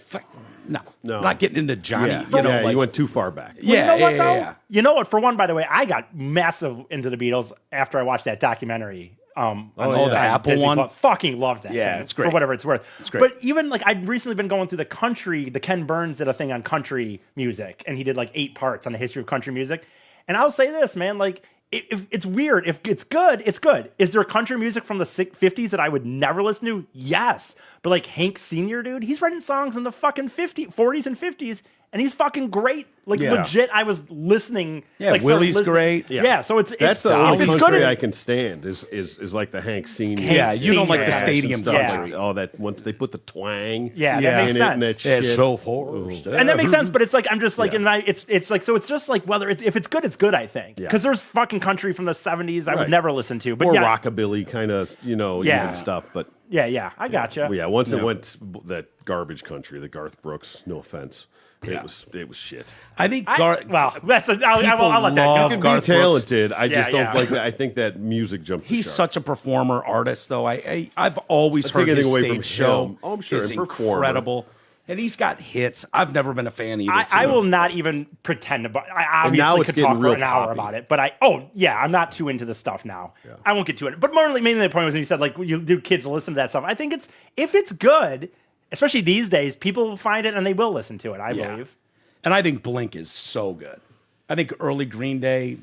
No, not getting into Johnny. You went too far back. Yeah. You know what? For one, by the way, I got massive into the Beatles after I watched that documentary. The Apple Disney one. Fucking loved that. Yeah, thing, it's great. For whatever it's worth. It's great. But even like I'd recently been going through the Ken Burns did a thing on country music, and he did like 8 parts on the history of country music. And I'll say this, man, like. If it's weird. If it's good, it's good. Is there country music from the 50s that I would never listen to? Yes. But like Hank Sr., dude, he's writing songs in the fucking 40s and 50s, and he's fucking great. Like legit, I was listening. Yeah, like, Willie's great. Yeah, so that's the only country I can stand is like the Hank Sr. Yeah, you don't like the stadium country. Oh, that once they put the twang. Yeah, that makes sense. And that shit. So forced. And that makes sense, but it's like I'm just like it's like so it's just like whether if it's good, it's good. I think because there's fucking country from the 70s I would never listen to, but or rockabilly kind of even stuff. But I gotcha. Well, once it went that garbage country, the Garth Brooks. No offense. It was shit. I think I'll let that go. You can be talented. I just don't like that. I think that music jumps. He's such a performer artist, though. I've always heard his stage show is incredible. And he's got hits. I've never been a fan either. I will not even pretend about. I obviously could talk for an hour about it, but I'm not too into this stuff now. Yeah. I won't get to it. But mainly the point was when you said like you do kids listen to that stuff. I think if it's good. Especially these days, people will find it and they will listen to it, I believe. And I think Blink is so good. I think early Green Day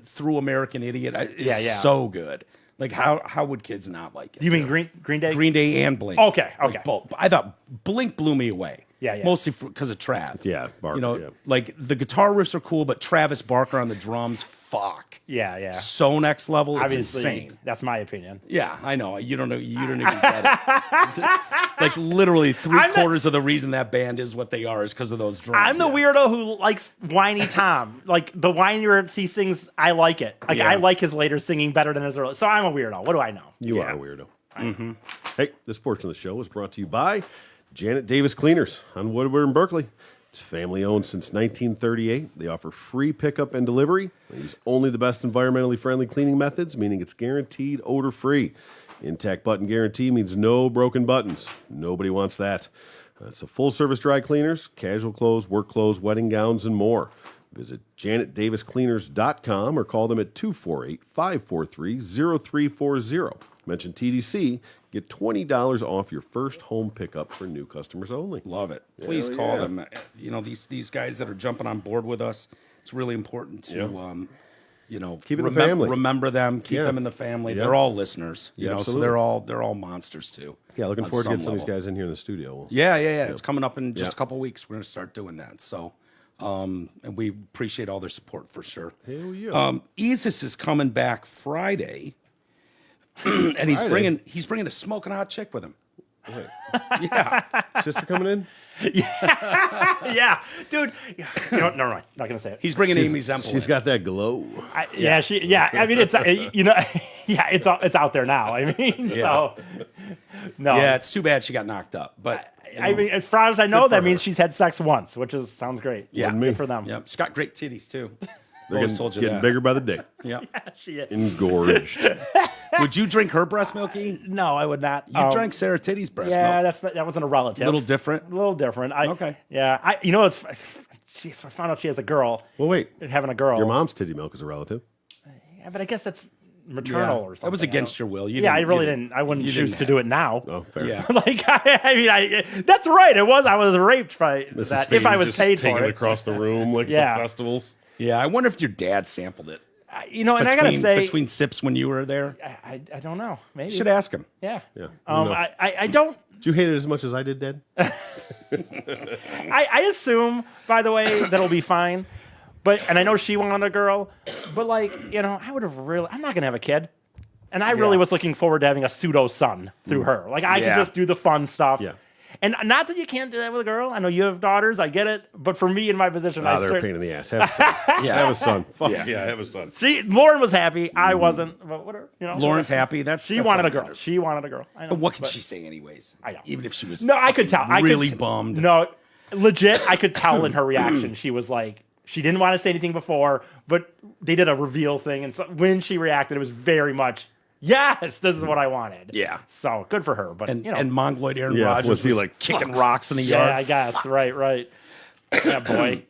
through American Idiot is so good. Like, how would kids not like it? You mean Green Day? Green Day and Blink. Okay. Like, both. I thought Blink blew me away. Yeah. Mostly because of Trav. Yeah, Barker, like the guitar riffs are cool, but Travis Barker on the drums, fuck. Yeah. So next level, obviously, it's insane. That's my opinion. Yeah, I know. You don't even get it. Like literally 3/4 of the reason that band is what they are is because of those drums. I'm the weirdo who likes whiny Tom. Like the whinier he sings, I like it. Like I like his later singing better than his early. So I'm a weirdo. What do I know? You are a weirdo. Mm-hmm. Hey, this portion of the show is brought to you by Janet Davis Cleaners on Woodward in Berkeley. It's family owned since 1938. They offer free pickup and delivery. They use only the best environmentally friendly cleaning methods, meaning it's guaranteed odor free. Intact button guarantee means no broken buttons. Nobody wants that. It's a full service dry cleaners, casual clothes, work clothes, wedding gowns, and more. Visit janetdaviscleaners.com or call them at 248-543-0340. Mention TDC. Get $20 off your first home pickup for new customers only. Love it. Please call them. These guys that are jumping on board with us, it's really important to Keep it in the family. remember them, keep Yeah. them in the family. Yeah. They're all listeners, Yeah, so absolutely. they're all monsters too. Yeah, looking on forward to getting some some of these level. guys in here in the studio. Yeah. It's coming up in just Yeah. a couple weeks. We're going to start doing that. So, and we appreciate all their support for sure. Hell yeah. Isis is coming back Friday, and he's Friday? bringing a smoking hot chick with him. Wait, Yeah, sister coming in? Yeah, dude. Yeah. Never mind. Not gonna say it. he's bringing Amy Zempel. She's in. got that glow. Yeah. I mean, it's yeah, it's out there now. I mean, so no. Yeah, it's too bad she got knocked up, but I mean, as far as I know, Good for that means her. she's had sex once, which sounds great. Yeah. Wouldn't me. Good for them. yeah, she's got great titties too. They're Always getting, told you getting that. bigger by the day. Yeah. She is. Engorged. Would you drink her breast milk? E? No, I would not. You drank Sarah Titty's breast Yeah, milk. that wasn't a relative. A little different. A little different. Okay. Yeah. It's. Jeez, I found out she has a girl. Well, wait. Having a girl. Your mom's titty milk is a relative. Yeah, but I guess that's maternal or something. That was against your will. I really didn't. I wouldn't you choose didn't to have do it now. Oh, fair. Yeah. Like that's right. It was. I was raped by Mrs. that. Feeney If I was just paid taking for it it. across the room like Yeah. the festivals. Yeah, I wonder if your dad sampled it. And I gotta say, between sips when you were there. I don't know. Maybe. You should ask him. Yeah. Yeah. Um. No. I don't. Did you hate it as much as I did, Dad? I assume, by the way, that it'll be fine. And I know she wanted a girl, but I would have really. I'm not gonna have a kid, and I really Yeah. was looking forward to having a pseudo son through her. Like I Yeah. can just do the fun stuff. Yeah. And not that you can't do that with a girl. I know you have daughters. I get it. But for me in my position, They're a pain in the ass. Have a son. Yeah. Have a son. Fuck yeah, have a son. Lauren was happy. I wasn't. But whatever. Lauren's happy. She that's wanted all a girl. that matters. She wanted a girl. I know. What could but- she say anyways? I know. Even if she was No, I could tell. really bummed. No, legit, I could tell in her reaction. She was like, she didn't want to say anything before, but they did a reveal thing, and so when she reacted, it was very much, yes, this is what I wanted. Yeah. So good for her. But And Mongoloid Aaron Yeah, Rodgers was was he like, kicking fuck. rocks in the yeah, yard. I guess. Right. Yeah, boy.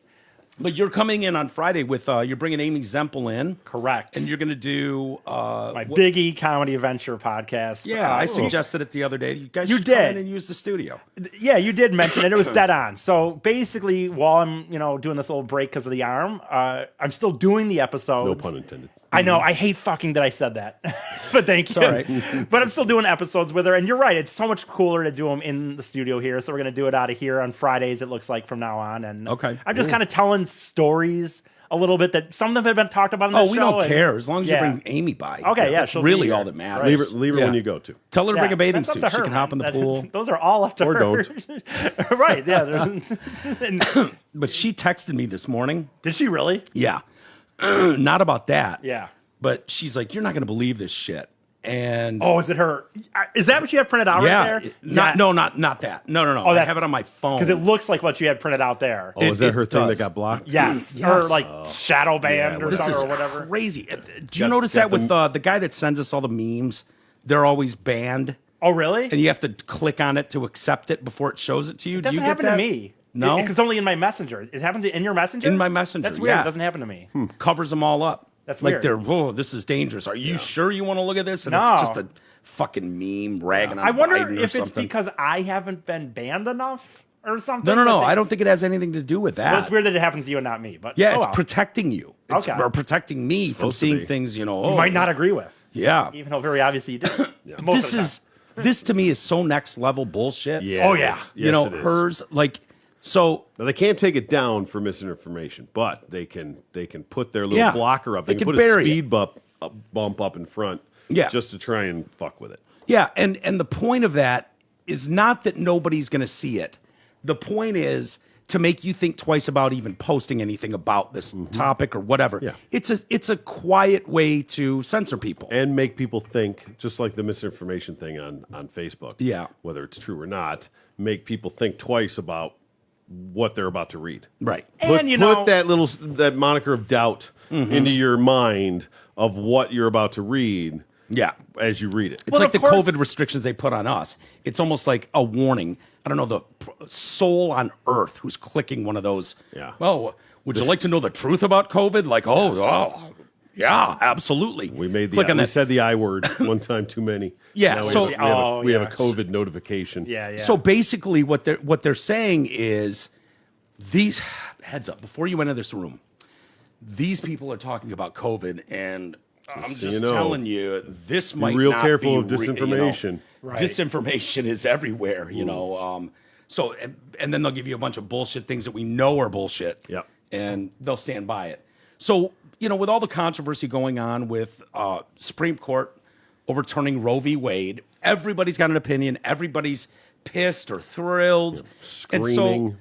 But you're coming in on Friday with you're bringing Amy Zempel in, Correct. and you're going to do My Big E Comedy Adventure podcast. Yeah, I suggested it the other day. You guys You should come did. in and use the studio. Yeah, you did mention it. It was dead on. So basically, while I'm doing this little break because of the arm, I'm still doing the episodes. No pun intended. I know. I hate fucking that I said that. But thank you. all right. But I'm still doing episodes with her. And you're right. It's so much cooler to do them in the studio here. So we're going to do it out of here on Fridays, it looks like, from now on. And Okay. I'm just kind of telling stories a little bit that some of them have been talked about on the Oh, show. we don't and- care as long as Yeah. you bring Amy by. Okay, yeah, that's she'll be really here. all that matters. Right. Leave her Yeah. when you go to. Tell her to Yeah, bring a bathing that's up suit. to She her, can hop in the man. pool. Those are all up to Or her. don't. Right, yeah. And- But she texted me this morning. did she really? Yeah, not about that. Yeah. But she's like, "You're not going to believe this shit." And Oh, is it her? Is that what you have printed out yeah, right there? not that. No. I that's- have it on my phone Because it looks like what you had printed out there. Oh, is that her thing that does. got blocked? Yes. Yes. Or like shadow band or This something is or whatever. crazy. Do you Got- notice got that with the guy that sends us all the memes? They're always banned, Oh, really? and you have to click on it to accept it before it shows it to you. It Do doesn't you get happen that? to me. No? Because only in my messenger. It happens in your messenger? In my messenger, That's weird. yeah. It doesn't happen to me. Covers them all up. That's like weird. they're, whoa, this is dangerous. Are you sure you want to look at this? And No. it's just a fucking meme ragging on I wonder Biden or if it's something. because I haven't been banned enough or something. No. that I don't think it has anything to do with that. Well, it's weird that it happens to you and not me. But Yeah, oh it's well. protecting you. It's Okay. or protecting me from supposed to seeing be. things, You might not agree with. Yeah. Even though very obviously you did. Most of the time. This to me is so next level bullshit. Yeah. Oh, it yeah. is. You Yes, know, it is. hers like so Now they can't take it down for misinformation, but they can put their little Yeah. blocker up. They They can can put a bury speed bump up in front. Yeah. Just to try and fuck with it. yeah, and the point of that is not that nobody's gonna see it. The point is to make you think twice about even posting anything about this topic or whatever. Yeah. It's a quiet way to censor people. And make people think, just like the misinformation thing on Facebook. Yeah. Whether it's true or not, make people think twice about what they're about to read. Right. And you know, Put that moniker of doubt into your mind of what you're about to read Yeah. as you read it. It's Well, like of the course- COVID restrictions they put on us. It's almost like a warning. I don't know, the soul on earth who's clicking one of those. Yeah. Well, would you like to know the truth about COVID? Like, yeah, absolutely. We made Click on we that. said the I word one time too many. Yeah, Now we so- have, we have a yes. COVID notification. yeah. So basically, what they're saying is these heads up before you enter this room. these people are talking about COVID, and I'm so just you know. telling you, this might real not careful be of disinformation. Right. Disinformation is everywhere, you know. So, and then they'll give you a bunch of bullshit things that we know are bullshit. Yep. And they'll stand by it. So, you know, with all the controversy going on with Supreme Court overturning Roe v. Wade, everybody's got an opinion. Everybody's pissed or thrilled. And so Screaming.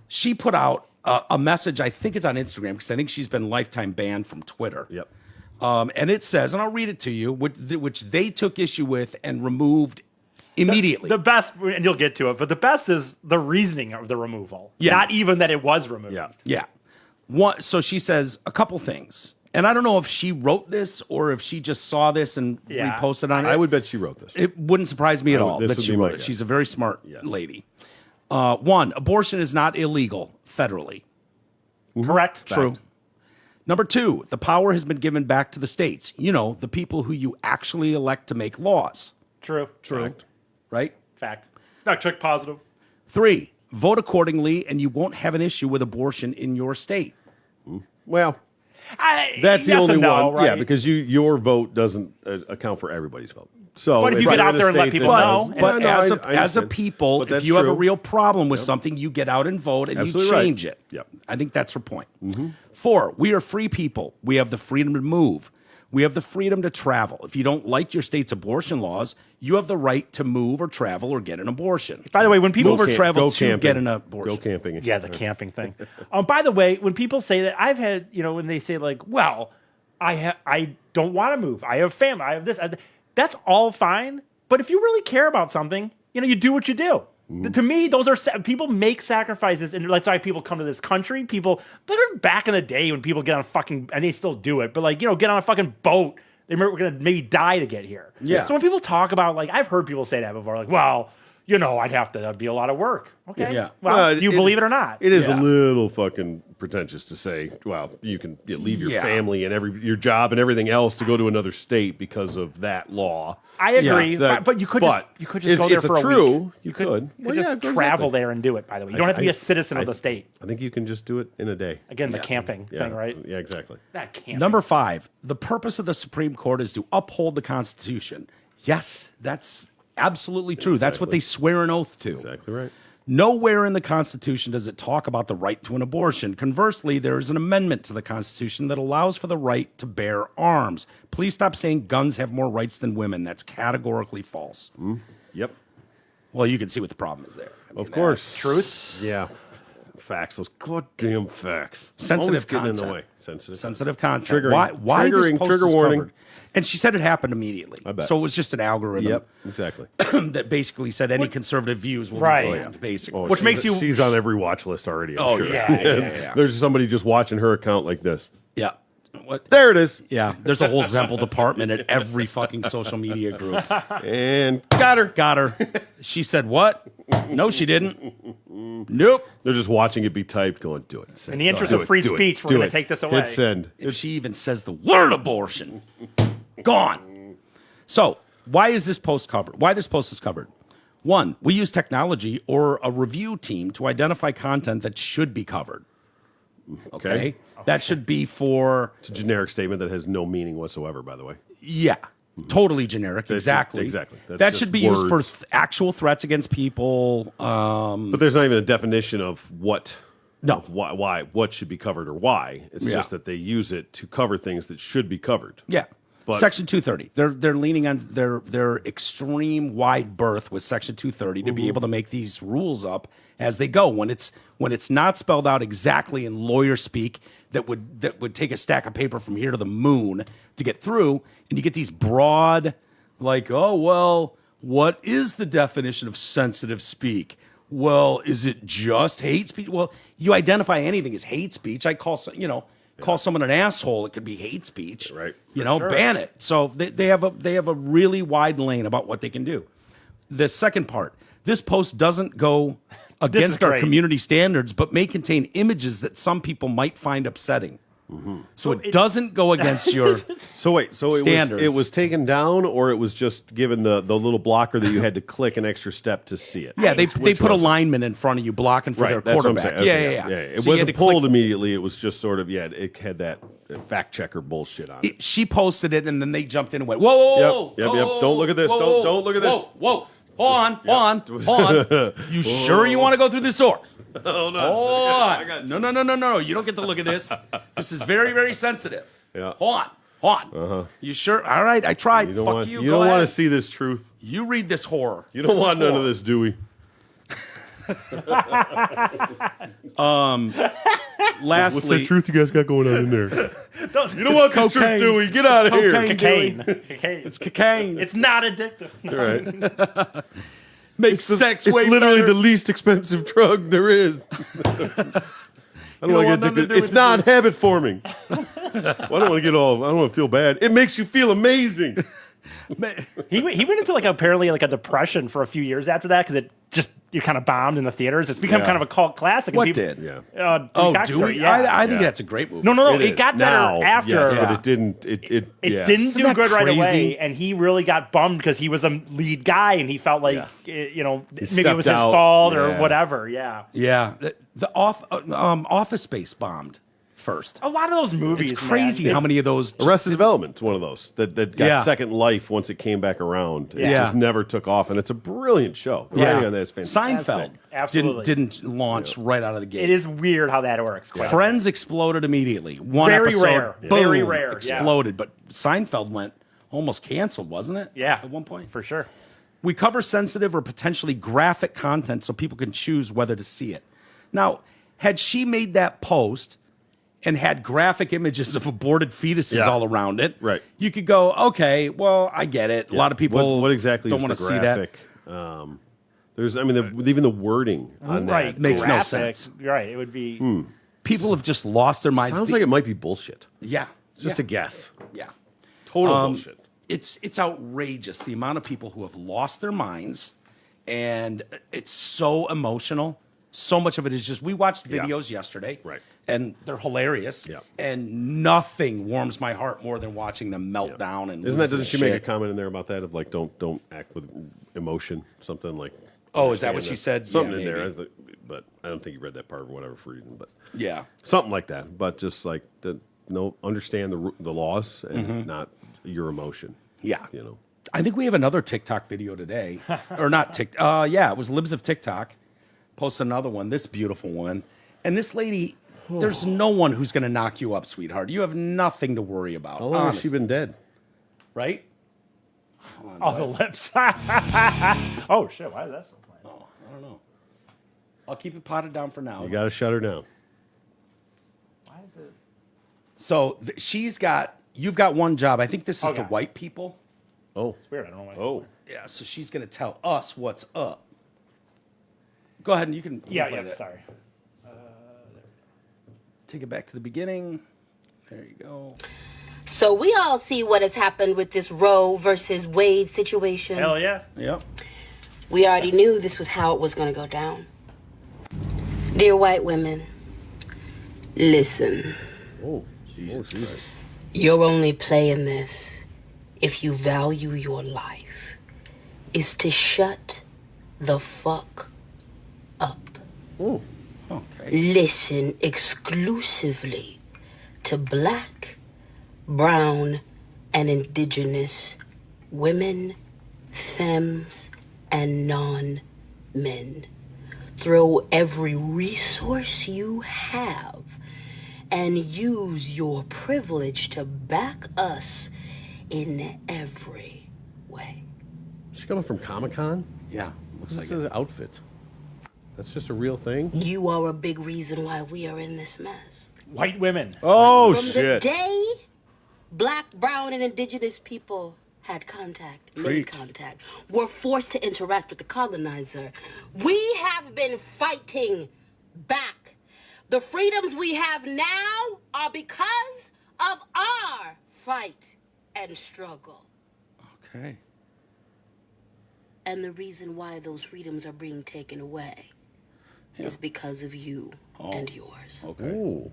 she put out a message, I think it's on Instagram, because I think she's been lifetime banned from Twitter. Yep. And it says, and I'll read it to you, which they took issue with and removed immediately. The best, and you'll get to it, but the best is the reasoning of the removal. Yeah. Not even that it was removed. Yeah. Yeah. So she says a couple things. And I don't know if she wrote this or if she just saw this and Yeah. reposted on it. I would bet she wrote this. It wouldn't surprise me at all this that would she be my wrote it. guess. She's a very smart Yes. lady. One, abortion is not illegal federally. Correct? True. Number two, the power has been given back to the states. You know, the people who you actually elect to make laws, True. Correct. right? Fact. Fact check positive. Three, vote accordingly and you won't have an issue with abortion in your state. Well, that's the yes only and no, one. right? Yeah, because your vote doesn't account for everybody's vote. So, But if you you're get out in a there and let state people that know, does- But Yeah, no, as, I a understand. people, But if that's you have a true. real problem with something, you get out and vote and Absolutely you right. change it. Yep. I think that's her point. Four, we are free people. We have the freedom to move. We have the freedom to travel. If you don't like your state's abortion laws, you have the right to move or travel or get an abortion. By the way, when people Move or travel Go to camping. get an abortion. Go camping. Yeah, the camping thing. By the way, when people say that, I've had, when they say like, well, I don't want to move. I have family. I have this. That's all fine. But if you really care about something, you do what you do. To me, those are people make sacrifices, and that's why people come to this country. People, back in the day when people get on a fucking, and they still do it, but get on a fucking boat. They were gonna maybe die to get here. Yeah. So when people talk about I've heard people say that before, well, I'd have to, that'd be a lot of work. Okay. Yeah. Well, do you believe it or not? It is Yeah. a little fucking pretentious to say, well, you can leave your Yeah. family and your job and everything else to go to another state because of that law. I agree, That- but you could just is- go there it's for a true. week. You could. You Well, could just yeah, travel exactly. there and do it. By the way, you don't have to be a citizen of I- the state. I think you can just do it in a day. Again, the camping Yeah. thing, right? Yeah, exactly. That camping. Number five, the purpose of the Supreme Court is to uphold the Constitution. Yes, that's absolutely true. That's what Exactly. they swear an oath to. Exactly right. Nowhere in the Constitution does it talk about the right to an abortion. Conversely, there is an amendment to the Constitution that allows for the right to bear arms. Please stop saying guns have more rights than women. That's categorically false. Yep. Well, you can see what the problem is there. I mean, Of course. Truth. Yeah. Facts. Those goddamn facts. Sensitive Always getting in the content. way. Sensitive. Sensitive content. Triggering. Why this Triggering. post Trigger is warning. covered? And she said it happened immediately. I bet. So it was just an algorithm Yep. Exactly. that basically said any conservative views will Right. be banned, basically. Oh, Which makes you- She's on every watch list already. I'm Oh, sure. yeah. There's somebody just watching her account like this. Yeah. What? There it is. Yeah, there's a whole Zemple department at every fucking social media group. And got her. Got her. She said what? No, she didn't. Nope. They're just watching it be typed, going, do it. Send In the it. interest Do of it, free do it, speech, we're do gonna it. take this away. Hit send. If she even says the word abortion, gone. So, why is this post covered? Why this post is covered? One, we use technology or a review team to identify content that should be covered. Okay? That should be for, It's a generic statement that has no meaning whatsoever, by the way. yeah, totally generic. Exactly. exactly. That's That just should be used for words. actual threats against people. But there's not even a definition of what. No. Of why, what should be covered or why. It's Yeah. just that they use it to cover things that should be covered. Yeah. But- Section 230. They're leaning on their extreme wide berth with Section 230 to be able to make these rules up as they go. When it's not spelled out exactly in lawyer speak that would take a stack of paper from here to the moon to get through, and you get these broad, like, oh well, what is the definition of sensitive speak? Well, is it just hate speech? Well, you identify anything as hate speech. I call someone an asshole. It could be hate speech. Right. Ban it. So they have a really wide lane about what they can do. The second part, this post doesn't go against our great. community standards, but may contain images that some people might find upsetting. So it doesn't go against your. So wait, Standards. it was taken down, or it was just given the little blocker that you had to click an extra step to see it? Yeah, they Which put a was it? lineman in front of you blocking for their That's what I'm quarterback. saying. Yeah. Okay, It So you had wasn't to click- pulled immediately. It was just sort of it had that fact checker bullshit on it. She posted it, and then they jumped in and went, whoa, Yep. Don't look at this. Don't look at this. Whoa. Hold on. You sure you want to go through this door? Hold on. Hold I on. got you. No. You don't get to look at this. This is very, very sensitive. Yeah. Hold on. You sure? All right, I tried. You don't Fuck want you. you Go don't want to ahead. see this truth. You read this horror. You don't This want is none of horror. this, Dewey. Lastly, What's that truth you guys got going on in there? Don't, You don't want this truth, cocaine. Dewey. Get out of here. cocaine. cocaine. It's cocaine. It's not addictive. All right. Makes sex It's way literally better. the least expensive drug there is. I don't want want to nothing to get do It's with not habit forming. Well, I don't want to get all. I don't want to feel bad. It makes you feel amazing. He went into apparently a depression for a few years after that because it just you kind of bombed in the theaters. It's become Yeah. kind of a cult classic. and What people- did? Yeah. Oh, Dewey Cox do story, we? yeah. I think Yeah. that's a great movie. No. It It is. got better Now, after. yes, Yeah. but it didn't. It It didn't Isn't do that good right crazy? away, and he really got bummed because he was a lead guy, and he felt like maybe it was his stepped out. fault or Yeah. whatever. Yeah, Yeah, the Office Space bombed first. a lot of those movies. It's crazy how many of those. just- Arrested Development's one of those that got Yeah. second life once it came back around. It Yeah. just never took off, and it's a brilliant show. The Yeah, writing on that is fantastic. Seinfeld Absolutely. didn't launch right out of the gate. It is weird how that works. Quite Friends exploded immediately. One Very episode, rare. boom, Very rare, yeah. exploded. But Seinfeld went almost canceled, wasn't it? Yeah. at one point. for sure. We cover sensitive or potentially graphic content so people can choose whether to see it. Now, had she made that post and had graphic images of aborted fetuses Yeah. all around it, Right. you could go, okay, well, I get it. A lot of people What exactly don't is want the to see that. graphic? There's, I mean, even the wording on Right, that makes no graphic, sense. Right, it would be. People have just lost their minds. sounds like it might be bullshit. Yeah. It's just yeah. a guess. Yeah. Total bullshit. It's outrageous the amount of people who have lost their minds, and it's so emotional. So much of it is just we watched videos yesterday, Right. And they're hilarious, Yeah. And nothing warms my heart more than watching them melt down and Isn't that? lose their Doesn't she make a shit. comment in there about that of like don't act with emotion, something like? Oh, is that what understand she said? Something Yeah, in there, maybe. but I don't think you read that part for whatever reason, but Yeah, something like that. But just like understand the laws and not your emotion. yeah. You know. I think we have another TikTok video today, or not TikTok. Yeah, it was Libs of TikTok. Posted another one. This beautiful one, and this lady. There's no one who's going to knock you up, sweetheart. You have nothing to worry about. How long has she honestly. been dead? Right? Oh, the lips. Oh shit! Why is that so plain? Oh, I don't know. I'll keep it potted down for now. You got to shut her down. Why is it? So you've got one job. I think this is Okay. to white people. Oh, It's weird. I don't know why. oh. Yeah, so she's going to tell us what's up. Go ahead and you can Yeah, play yeah. that. Sorry. Take it back to the beginning. There you go. So we all see what has happened with this Roe versus Wade situation. Hell yeah. Yep. We already knew this was how it was going to go down. Dear white women, listen. Oh, Jesus. You're only playing this if you value your life. Is to shut the fuck up. Oh, Okay. Listen exclusively to black, brown, and indigenous women, femmes, and non-men. Throw every resource you have and use your privilege to back us in every way. she's coming from Comic-Con? Yeah. Looks like What's it. the outfit? That's just a real thing? You are a big reason why we are in this mess. White women. Oh, From shit. the day black, brown, and indigenous people had contact, made contact, were forced to interact with the colonizer, we have been fighting back. The freedoms we have now are because of our fight and struggle. Okay. And the reason why those freedoms are being taken away is because of you and yours. Okay. Oh.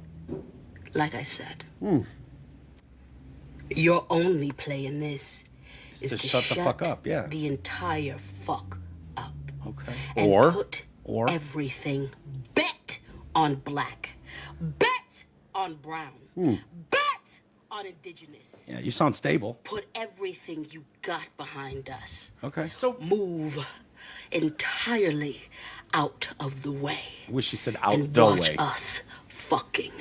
Like I said, your only play in this is to to shut the fuck up, yeah. the entire fuck up. Okay. And Or- put or- everything bet on black, bet on brown, bet on indigenous. Yeah, you sound stable. Put everything you got behind us. Okay. So Move entirely out of the way. I wish you said out And the watch way. us fucking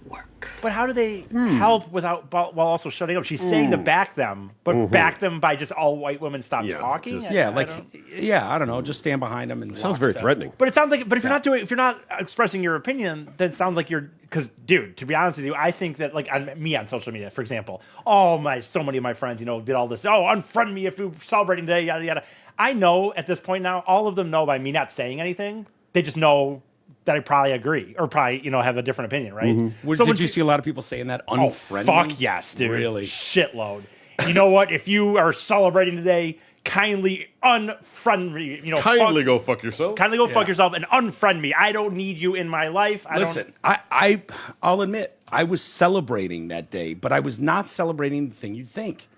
work. But how do they help while also shutting up? She's saying to back them, but back them by just all white women stop Yeah, talking. just- Yeah, I I don't know. Just stand behind them and Sounds very lockstep. threatening. But it sounds like, but if you're not expressing your opinion, then it sounds like you're, because dude, to be honest with you, I think that like on social media, for example, so many of my friends, did all this. Oh, unfriend me if you're celebrating today, yada yada. I know at this point now, all of them know by me not saying anything, they just know that I probably agree or probably have a different opinion, right? So Did when you see a lot of people saying that? Oh, Unfriend fuck me? yes, dude. Really? Shitload. You know what? If you are celebrating today, kindly unfriend me. Kindly go fuck yourself. Kindly go fuck yourself and unfriend me. I don't need you in my life. Listen, I'll admit, I was celebrating that day, but I was not celebrating the thing you think.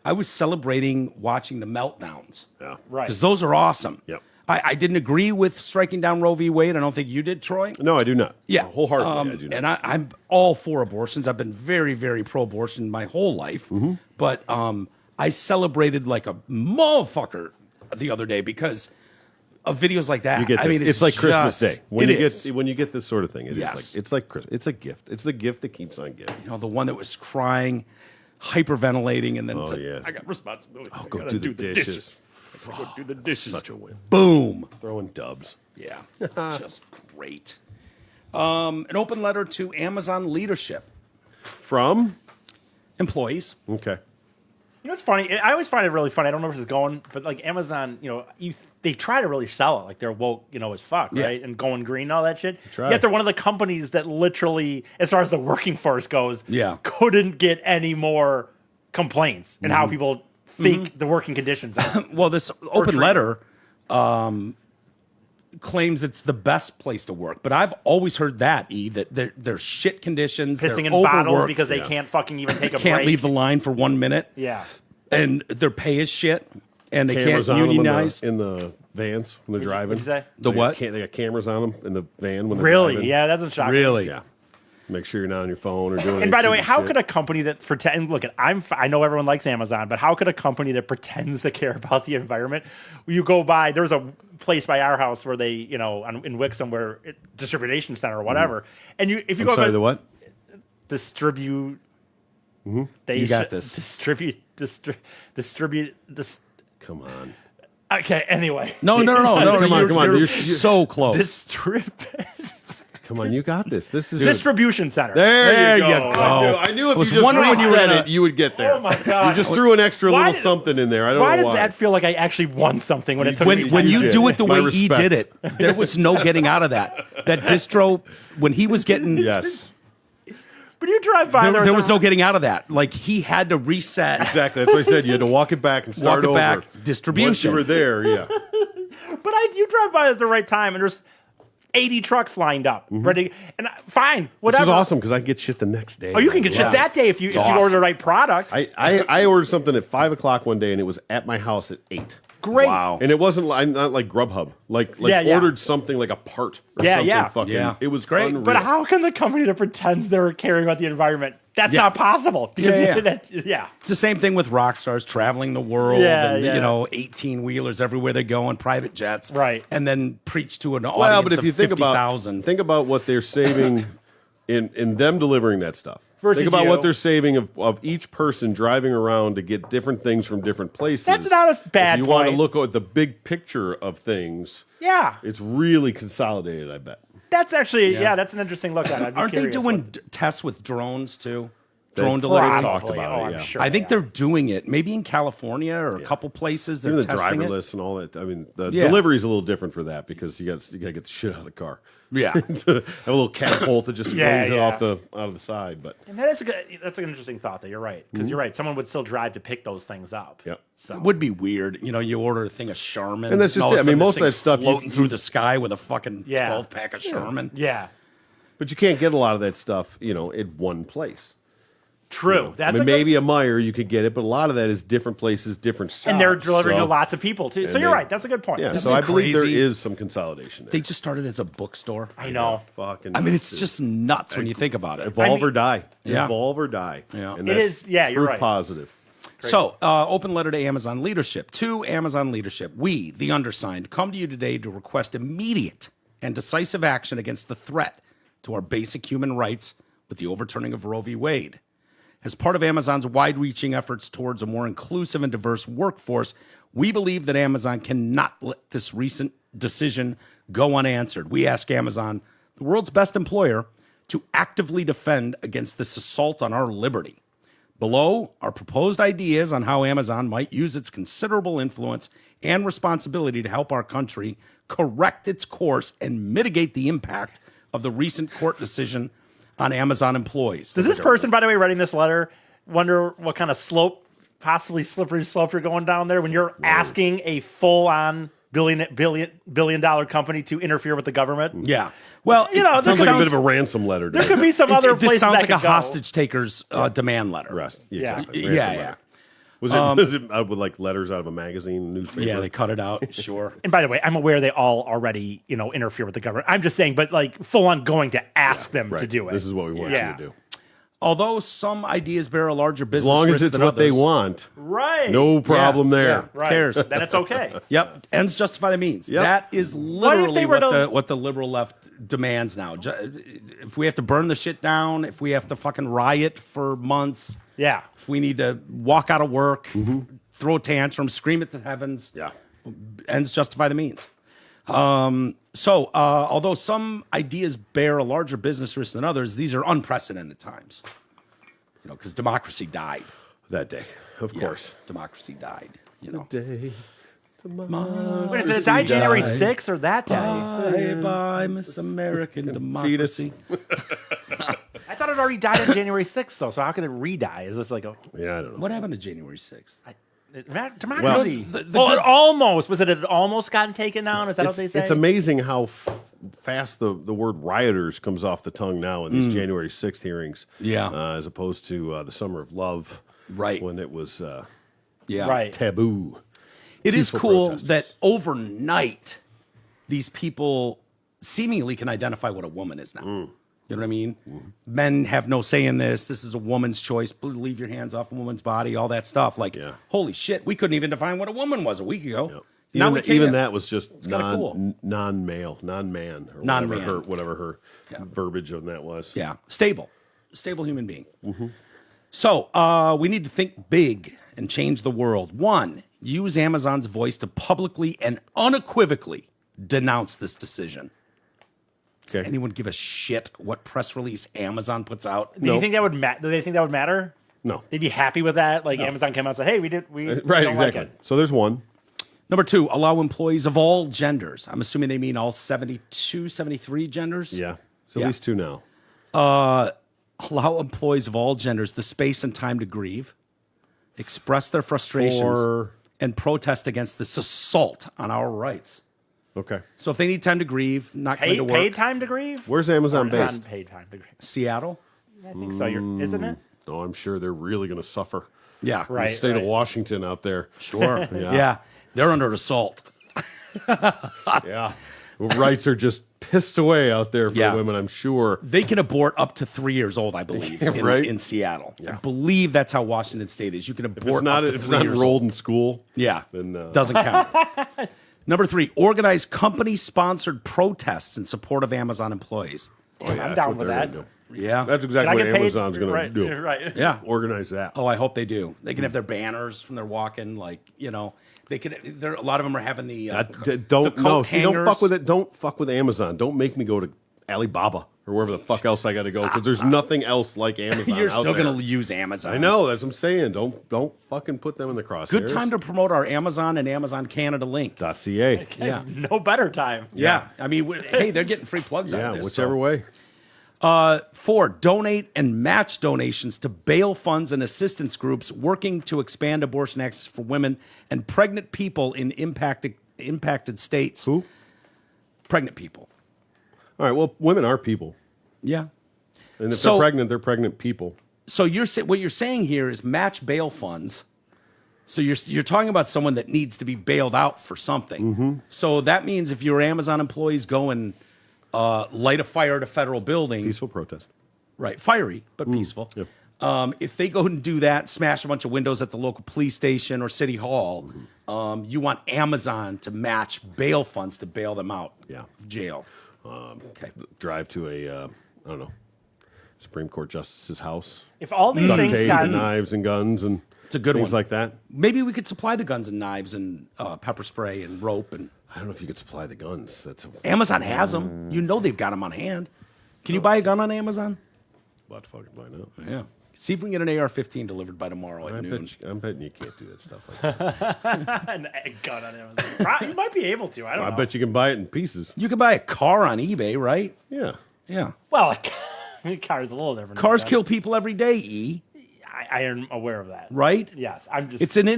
I was celebrating watching the meltdowns. Yeah. Right. Because those are awesome. Yep. I didn't agree with striking down Roe v. Wade. I don't think you did, Troy. No, I do not. Yeah. Wholeheartedly, I do not. And I'm all for abortions. I've been very, very pro-abortion my whole life. Mm-hmm. But I celebrated like a motherfucker the other day because of videos like that. You get this. I mean, it's like Christmas just- Day. When it you is. get when you get this sort of thing, Yes. it's like Christmas. It's a gift. It's the gift that keeps on giving. The one that was crying, hyperventilating, and then said, yeah. I got responsibility. I'll I go gotta do the dishes. I gotta go do the dishes. Such a win. Boom. Throwing dubs. Yeah. Just great. An open letter to Amazon leadership. From? Employees. Okay. It's funny. I always find it really funny. I don't know where this is going, but like Amazon, they try to really sell it. Like they're woke, as fuck, Yeah. right? And going green and all that shit. Try. Yet they're one of the companies that literally, as far as the working force goes, Yeah. couldn't get any more complaints and Mm-hmm. how people think the working conditions are. Well, this open treated. letter claims it's the best place to work, but I've always heard that there's shit conditions, Pissing they're in bottles overworked, because they Yeah. can't fucking even take a can't break. leave the line for 1 minute, Yeah. and their pay is shit, and they Cameras can't on them unionize. in the vans when they're driving. what'd you say? The They what? They got cameras on them in the van when they're Really? driving. Yeah, that doesn't shock me. Really? Yeah. Make sure you're not on your phone or doing. And by the way, stupid how shit. could a company that pretend look at I know everyone likes Amazon, but how could a company that pretends to care about the environment? You go by there's a place by our house where they in Wixom where distribution center or whatever, and if you I'm go sorry, by the what? distribute, they You got should- this. distribute. Come on. Okay, anyway, No. Come on, come on. You're You're so close. Come on, you got this. This is distribution center. There you There go. you go. I knew if Was you just wondering when you were said gonna- it, you would get there. Oh my God. You just threw an extra Why little did- something in there. I don't Why know did why. that feel like I actually won something when it took me when 10 you did. do it the My way he respect. did it, there was no getting out of that. That distro, when he was getting, Yes, But you drive by there was no getting out of that. Like he had to reset. exactly. That's what I said. You had to walk it back and start Walk it over. back. Distribution. Once you were there, yeah. But you drive by at the right time, and there's 80 trucks lined up, ready. And fine, Which whatever. is awesome because I get shit the next day. Oh, you can get Yeah. shit that day if you awesome. order the right product. I ordered something at 5:00 one day and it was at my house at 8. Great. Wow. And it wasn't not like Grubhub. Like Yeah. ordered something like a part or Yeah, something yeah. fucking. Yeah. It was Great. unreal. But how can the company that pretends they're caring about the environment? That's Yeah. not possible. Because Yeah. It's the same thing with rock stars traveling the world Yeah, and, yeah. 18-wheelers everywhere they go on private jets. Right. And then preach to an audience Well, but if of you think 50,000. about what they're saving in them delivering that stuff. Versus think about you. what they're saving of each person driving around to get different things from different places. That's not a bad If you want to point. look at the big picture of things, Yeah. it's really consolidated, I bet. That's actually, Yeah. that's an interesting look at it. I'd be Aren't they curious doing what- tests with drones too? They Drone probably delivery? talked about Oh, it, I'm yeah. sure I think they are. they're doing it. Maybe in California or a couple places. They're Even the testing it. driverless and all that. I mean, the Yeah. delivery is a little different for that because you got to get the shit out of the car. Yeah. Have a little catapult that just Yeah, flings it yeah. off out of the side. But And that's an interesting thought. That you're right, because you're right. Someone would still drive to pick those things up. Yep. So It would be weird. You order a thing of Charmin. And that's just all of it. a I mean, sudden this most of that thing's stuff you- floating through the sky with a fucking Yeah. 12-pack of Charmin. yeah. But you can't get a lot of that stuff, in one place. True. That's maybe a Meijer you could get it, but a lot of that is different places, different shops. and they're delivering to lots of people too. So you're right. That's a good point. Yeah, That's so I believe there crazy? is some consolidation there. They just started as a bookstore. I know. Fucking I mean, it's nuts, just nuts when you think about it. evolve or die. Yeah. Evolve or die. Yeah. And It that's is- yeah, you're proof right. positive. So, open letter to Amazon leadership. To Amazon leadership, we, the undersigned, come to you today to request immediate and decisive action against the threat to our basic human rights with the overturning of Roe v. Wade. As part of Amazon's wide-reaching efforts towards a more inclusive and diverse workforce, we believe that Amazon cannot let this recent decision go unanswered. We ask Amazon, the world's best employer, to actively defend against this assault on our liberty. Below are proposed ideas on how Amazon might use its considerable influence and responsibility to help our country correct its course and mitigate the impact of the recent court decision on Amazon employees. Does this person, by the way, writing this letter, wonder what kind of possibly slippery slope you're going down there when you're asking a full-on billion dollar company to interfere with the government? Yeah. Well, You know, Sounds this like a sounds- bit of a ransom letter. There could be some other this places sounds that like a could go. hostage taker's demand letter. Arrest. Yeah. Exactly. Yeah, Ransom yeah. letter. Was it with like letters out of a magazine, newspaper? Yeah, they cut it out. Sure. And by the way, I'm aware they all already, interfere with the government. I'm just saying, but like full on going to ask them Right. to do it. This is what we want Yeah. you to do. Although some ideas bear a larger As business long as risk it's than what they others. want, Right. no problem there. Yeah. Right. Cares. Then it's okay. Yep, ends justify the means. Yep. That is they literally were what the liberal left demands now. If we have to burn the shit down, if we have to fucking riot for months, Yeah. if we need to walk out of work, throw a tantrum, scream at the heavens, Yeah. ends justify the means. Although some ideas bear a larger business risk than others, these are unprecedented times. Because democracy died. That day, of Yeah, course. democracy died. Day. Wait, did it die January 6th or that day? Bye bye, Miss American democracy. I thought it already died on January 6th, though. So how can it re-die? Is this like a Yeah, I don't know. What happened to January 6th? democracy? Well, Well, it almost was. It had almost gotten taken down. Is that what they say? It's amazing how fast the word rioters comes off the tongue now in these January 6th hearings. Yeah. As opposed to the Summer of Love. Right. When it was Yeah. Right. taboo. It is Peaceful cool protesters. that overnight these people seemingly can identify what a woman is now. You know what I mean? Men have no say in this. This is a woman's choice. Leave your hands off a woman's body, all that stuff. Like, Yeah. holy shit, we couldn't even define what a woman was a week ago. Yep. Now Even, we can. even that was just kinda cool. non-male, non-man, or Non-man. whatever her verbiage on that was. Yeah, stable human being. So we need to think big and change the world. One, use Amazon's voice to publicly and unequivocally denounce this decision. Does Okay. anyone give a shit what press release Amazon puts out? Do you think that would matter? Do they think that would matter? No. They'd be happy with that. Like Amazon came out and said, "Hey, we Right, don't exactly. Like it. So there's one. Number two, allow employees of all genders. I'm assuming they mean all 72, 73 genders. Yeah. It's at Yeah. least two now. Allow employees of all genders the space and time to grieve, express their frustrations, For- and protest against this assault on our rights. Okay. So if they need time to grieve, not going to work. Paid time to grieve? Where's Amazon based? Unpaid time to grieve. Seattle? I think so. Isn't it? No, I'm sure they're really going to suffer. Yeah. Right. The state of Washington out there. Sure. Yeah. They're under assault. Yeah. Rights are just pissed away out there for Yeah. women, I'm sure. They can abort up to 3 years old, I believe, Right. in Seattle. I believe that's how Washington State is. You can If abort it's not, up to if it's 3 not years enrolled old. in school, Yeah. then Doesn't count. Number three, organize company-sponsored protests in support of Amazon employees. oh, yeah, I'm that's down what with they're that. gonna do. Yeah. That's Can exactly I what get paid? Amazon's going Right, to do. Right. Yeah. Organize that. Oh, I hope they do. They can have their banners when they're walking. Like, they could. A lot of them are having the Don't the no. coat See, don't hangers. fuck with it. Don't fuck with Amazon. Don't make me go to Alibaba or wherever the fuck else I got to go because there's nothing else like Amazon. You're out still there. going to use Amazon. I know. That's what I'm saying. Don't fucking put them in the crosshairs. Good time to promote our Amazon and Amazon Canada link. .ca. Yeah. No better time. Yeah. I mean, hey, they're getting free plugs out Yeah, of this. whichever way. 4, donate and match donations to bail funds and assistance groups working to expand abortion access for women and pregnant people in impacted states. Who? Pregnant people. All right. Well, women are people. Yeah. And if So- they're pregnant people. So what you're saying here is match bail funds. So you're talking about someone that needs to be bailed out for something. So that means if your Amazon employees go and light a fire at a federal building, Peaceful protest. right, fiery but peaceful. Yeah. If they go and do that, smash a bunch of windows at the local police station or city hall, you want Amazon to match bail funds to bail them out of jail. Okay. Drive to a, I don't know, Supreme Court Justice's house. If all these Duct things tape got and knives and guns and It's a good things one. like that. Maybe we could supply the guns and knives and pepper spray and rope. And I don't know if you could supply the guns. That's a Amazon has them. You know they've got them on hand. Can you buy a gun on Amazon? lot to fucking find out. Yeah. See if we can get an AR-15 delivered by tomorrow at noon. I'm betting you can't do that stuff like that. a gun on Amazon. You might be able to. I don't I know. bet you can buy it in pieces. You could buy a car on eBay, right? Yeah. Yeah. Well, a car is a little different. Cars than kill people every day, E. I am aware of that. Right? Yes, I'm just. It's an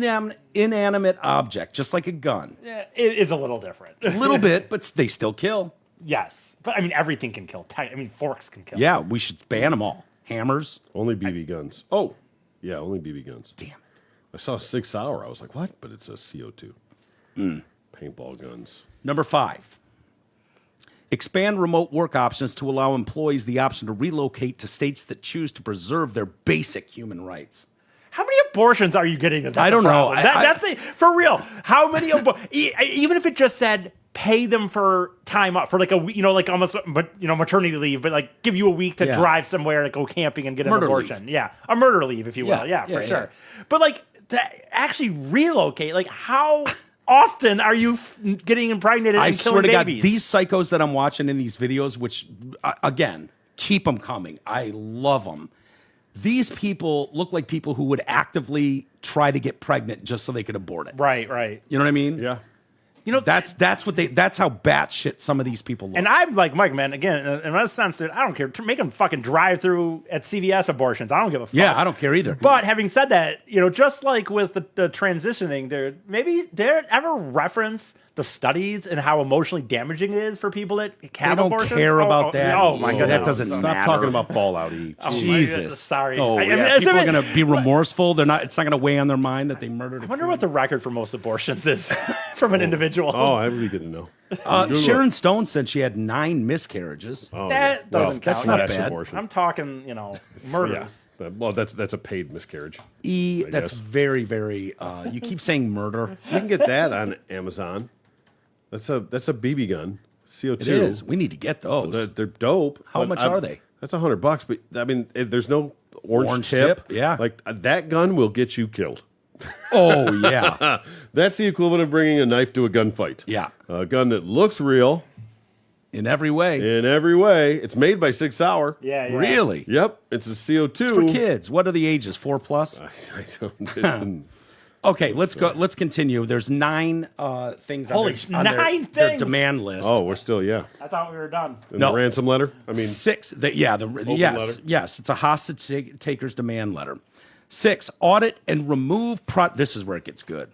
inanimate object, just like a gun. it is a little different. A little bit, but they still kill. Yes, but I mean everything can kill. I mean forks can kill. Yeah, we should ban them all. Hammers. Only BB guns. Oh, yeah, only BB guns. Damn it. I saw 6 Hour. I was like, what? But it's a CO2. Paintball guns. Number 5. Expand remote work options to allow employees the option to relocate to states that choose to preserve their basic human rights. How many abortions are you getting? That's I don't a know. problem. That's the, for real. How many? Even if it just said pay them for time off for like a like almost maternity leave, but like give you a week to Yeah. drive somewhere to go camping and get an Murder abortion. leave. Yeah, a murder leave, if you will. Yeah, Yeah, for yeah, sure. But like to actually relocate, like how often are you getting impregnated I and swear killing to God, babies? these psychos that I'm watching in these videos, which, again, keep them coming. I love them. These people look like people who would actively try to get pregnant just so they could abort it. right. You know what I mean? Yeah. You know That's how batshit some of these people look. And I'm like, Mike, man, again, in a sense that I don't care. Make them fucking drive through at CVS abortions. I don't give a fuck. Yeah, I don't care either. But having said that, just like with the transitioning, maybe there ever reference the studies and how emotionally damaging it is for people that have They don't abortions? care about that. Oh my Oh, god, that doesn't Stop matter. talking about Fallout E. Oh, my Jesus. goodness, sorry. Oh, I mean, yeah. People are isn't it- going to be remorseful. They're not. It's not going to weigh on their mind that they murdered. I wonder what the record for most abortions is from an individual. Oh, I really didn't know. Sharon Stone said she had 9 miscarriages. Oh, That yeah. doesn't count. that's not Slash bad. abortion. I'm talking, murders. Yeah. Well, that's a paid miscarriage. That's guess. very, very. You keep saying murder. You can get that on Amazon. That's a BB gun. CO2. It is. We need to get those. They're dope. How but much are they? That's $100. But I mean, there's no orange Orange tip. tip, yeah. Like that gun will get you killed. Oh yeah, That's the equivalent of bringing a knife to a gunfight. yeah. A gun that looks real In every way. in every way. It's made by 6 Hour. Yeah. Really? Yep. It's a CO2. It's for kids. What are the ages? 4+. I don't. Okay, let's go. Let's continue. There's 9 things. Holy on their 9 their things? demand list. Oh, we're still, yeah. I thought we were done. And No. the ransom letter? I mean, 6. Yes, letter? yes. It's a hostage taker's demand letter. 6. Audit and remove. This is where it gets good.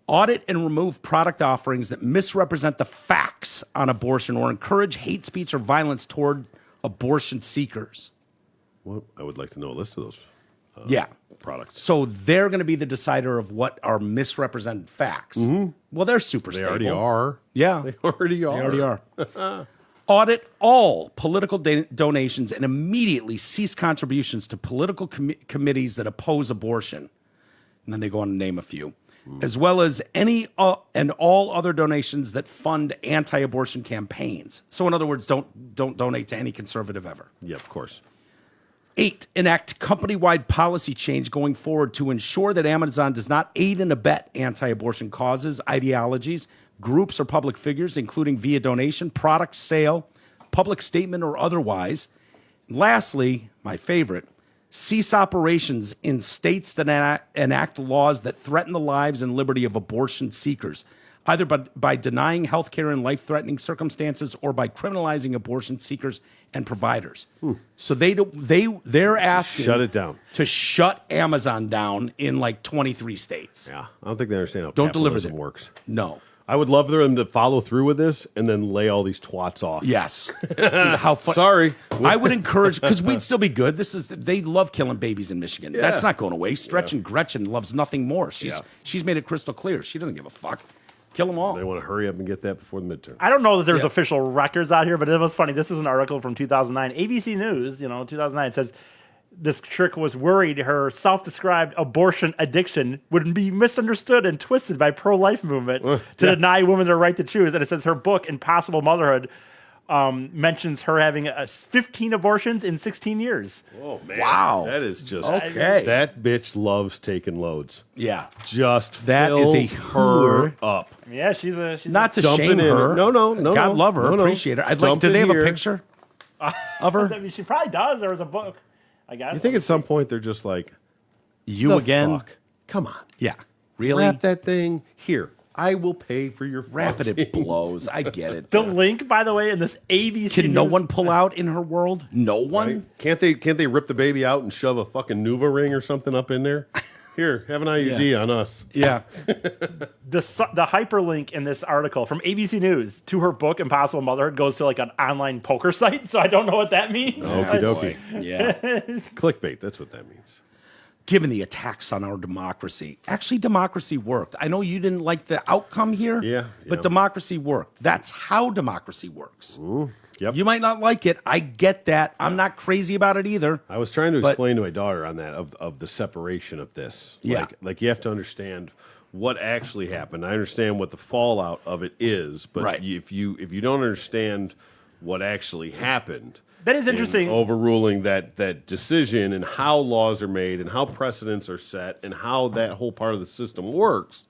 Audit and remove product offerings that misrepresent the facts on abortion or encourage hate speech or violence toward abortion seekers. well, I would like to know a list of those Yeah. products. So they're going to be the decider of what are misrepresented facts. Well, they're super They stable. already are. Yeah. They already are. They already are. Audit all political donations and immediately cease contributions to political committees that oppose abortion. And then they go on to name a few. As well as any and all other donations that fund anti-abortion campaigns. So in other words, don't donate to any conservative ever. Yeah, of course. 8, enact company-wide policy change going forward to ensure that Amazon does not aid and abet anti-abortion causes, ideologies, groups, or public figures, including via donation, product sale, public statement, or otherwise. Lastly, my favorite, cease operations in states that enact laws that threaten the lives and liberty of abortion seekers, either by denying health care in life-threatening circumstances or by criminalizing abortion seekers and providers. So they're asking Shut it down. to shut Amazon down in like 23 states. Yeah. I don't think they understand how Don't deliver capitalism them. works. No. I would love them to follow through with this and then lay all these twats off. Yes. Dude, how fun. Sorry. I would encourage, because we'd still be good. They love killing babies in Michigan. Yeah. That's not going away. Stretch and Gretchen loves nothing more. She's made it crystal clear. She doesn't give a fuck. Kill them all. They want to hurry up and get that before the midterm. I don't know that there's official records out here, but it was funny. This is an article from 2009. ABC News, 2009 says this chick was worried her self-described abortion addiction would be misunderstood and twisted by pro-life movement to deny women their right to choose. And it says her book, Impossible Motherhood, mentions her having 15 abortions in 16 years. Oh, man. Wow. That is just... Okay. That bitch loves taking loads. Yeah. Just That fill is a her up. Yeah, she's Not to Dumping shame in her. it. No. God love her. No. Appreciate her. I'd Dump do it they have here. a picture of her? I mean, she probably does. There was a book, I guess. You think at some point they're just like, You the again? fuck? Come on. Yeah. Really? Wrap that thing here. I will pay for your Rapid fucking- it blows. I get it. the link, by the way, in this ABC Can no News- one pull out in her world? No one? Right? Can't they rip the baby out and shove a fucking Nuva ring or something up in there? Here, have an IUD on us. Yeah. the hyperlink in this article from ABC News to her book Impossible Motherhood goes to like an online poker site, so I don't know what that means. Okie dokie. Yeah. Clickbait, that's what that means. Given the attacks on our democracy, actually democracy worked. I know you didn't like the outcome here, Yeah. but democracy worked. That's how democracy works. Yep. You might not like it. I get that. I'm not crazy about it either. I was trying to But- explain to my daughter on that of the separation of this. Yeah. Like you have to understand what actually happened. I understand what the fallout of it is, but Right. if you don't understand what actually happened, That is interesting. overruling that decision and how laws are made and how precedents are set and how that whole part of the system works,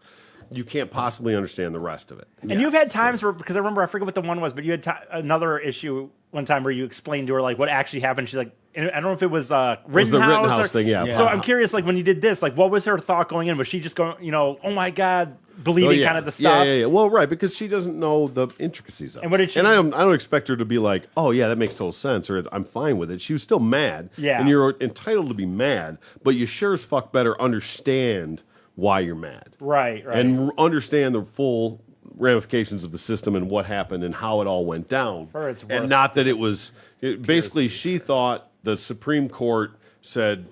you can't possibly understand the rest of it. And you've had times where, because I remember, I forget what the one was, but you had another issue one time where you explained to her like what actually happened. She's like, and I don't know if it was Rittenhouse. the Rittenhouse or, thing, yeah. So I'm curious, like when you did this, like what was her thought going in? Was she just going, oh my God, believing kind of the stuff? Yeah. Well, right, because she doesn't know the intricacies of it. And what did she- And I don't expect her to be like, oh yeah, that makes total sense, or I'm fine with it. She was still mad. Yeah. And you're entitled to be mad, but you sure as fuck better understand why you're mad. Right. And understand the full ramifications of the system and what happened and how it all went down. For it's worth and not that it was basically she thought the Supreme Court said,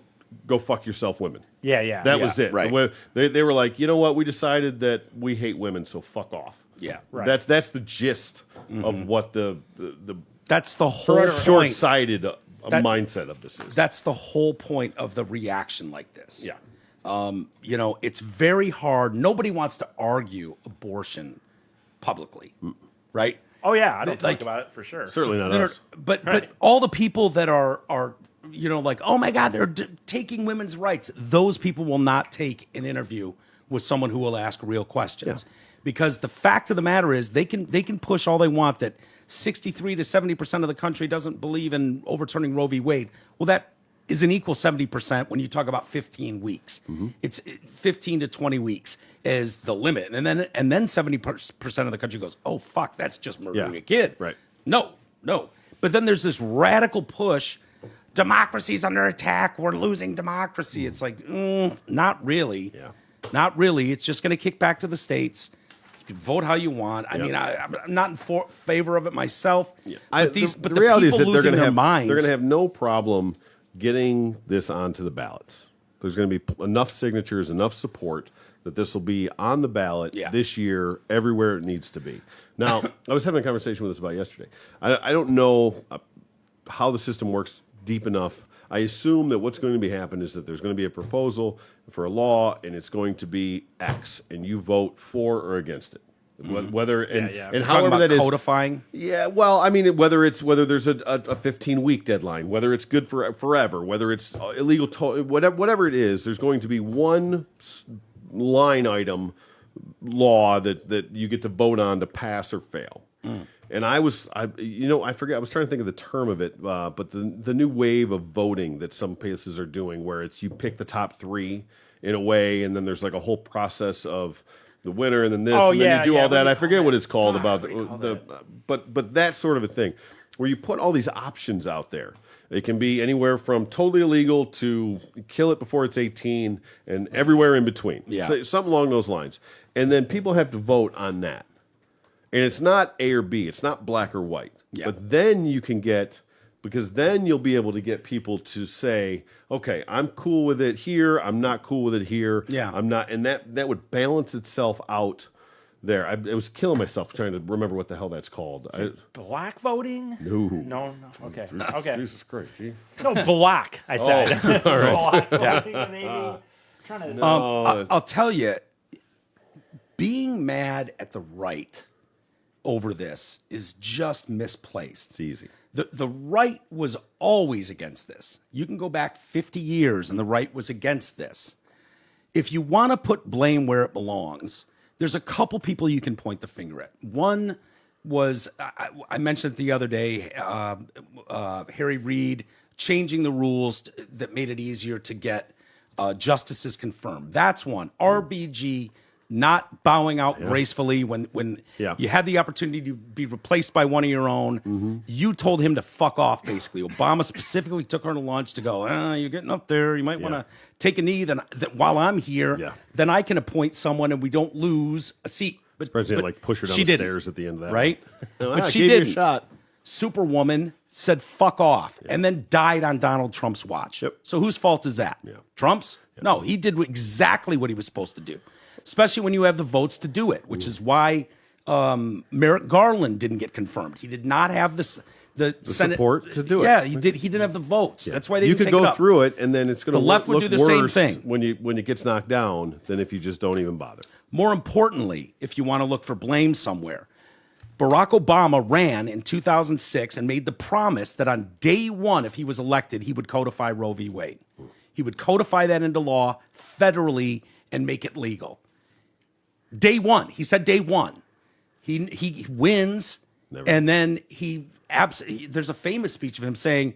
go fuck yourself, women. Yeah. That was it. right. They were like, you know what? We decided that we hate women, so fuck off. Yeah. Right. That's the gist of what the That's the whole point. short-sighted mindset of this is. That's the whole point of the reaction like this. Yeah. It's very hard. Nobody wants to argue abortion publicly, right? Oh yeah, I don't Like- talk about it for sure. Certainly not They're- us. But all the people that are like, oh my God, they're taking women's rights. Those people will not take an interview with someone who will ask real questions, because the fact of the matter is they can push all they want that 63 to 70% of the country doesn't believe in overturning Roe v. Wade. Well, that is an equal 70% when you talk about 15 weeks. It's 15 to 20 weeks is the limit, and then 70% of the country goes, oh fuck, that's just murdering Yeah. a kid. Right. No. But then there's this radical push. Democracy's under attack. We're losing democracy. It's like, not really. Yeah. Not really. It's just going to kick back to the states. You can vote how you want. I mean, I'm not in favor of it myself. Yeah. But the the reality people is that they're losing going to their have minds. they're going to have no problem getting this onto the ballots. There's going to be enough signatures, enough support that this will be on the ballot this year everywhere it needs to be. Now, I was having a conversation with us about yesterday. I don't know how the system works deep enough. I assume that what's going to be happening is that there's going to be a proposal for a law, and it's going to be X, and you vote for or against it. Whether and Talking however about that is codifying. Yeah, well, I mean, whether there's a 15-week deadline, whether it's good for forever, whether it's illegal, whatever it is, there's going to be one line item law that you get to vote on to pass or fail. And I forget. I was trying to think of the term of it, but the new wave of voting that some places are doing, where it's you pick the top three in a way, and then there's like a whole process of the winner, and then this, and then you do all that. I forget what it's called but that sort of a thing, where you put all these options out there. It can be anywhere from totally illegal to kill it before it's 18, and everywhere in between. Yeah. So, something along those lines. And then people have to vote on that. And it's not A or B. It's not black or white. Yeah. But then you can get, because then you'll be able to get people to say, okay, I'm cool with it here. I'm not cool with it here. Yeah. I'm not. And that would balance itself out there. I was killing myself trying to remember what the hell that's called. Black voting? No. No. Okay. Okay. Jesus Christ. Gee. No, black, I said. all right. Black voting, maybe. Trying to... I'll tell you, being mad at the right over this is just misplaced. It's easy. The right was always against this. You can go back 50 years and the right was against this. If you want to put blame where it belongs, there's a couple people you can point the finger at. One was, I mentioned it the other day, Harry Reid changing the rules that made it easier to get justices confirmed. That's one. RBG not bowing out gracefully when you had the opportunity to be replaced by one of your own. You told him to fuck off, basically. Obama specifically took her to lunch to go, you're getting up there. You might want to take a knee. Then while I'm here, then I can appoint someone and we don't lose a seat. But President like push her down the stairs at the end of that. Right? But she gave didn't. You a shot. Superwoman said fuck off and then died on Donald Trump's watch. Yep. So whose fault is that? Trump's? No, he did exactly what he was supposed to do, especially when you have the votes to do it, which is why Merrick Garland didn't get confirmed. He did not have the Senate support to do it. Yeah, he did. He didn't have the votes. That's why they you didn't could take it go up. through it, and then it's going to The left would look do the same worse thing. when it gets knocked down than if you just don't even bother. More importantly, if you want to look for blame somewhere, Barack Obama ran in 2006 and made the promise that on day one, if he was elected, he would codify Roe v. Wade. He would codify that into law federally and make it legal. Day one. He said day one. He wins, and then there's a famous speech of him saying,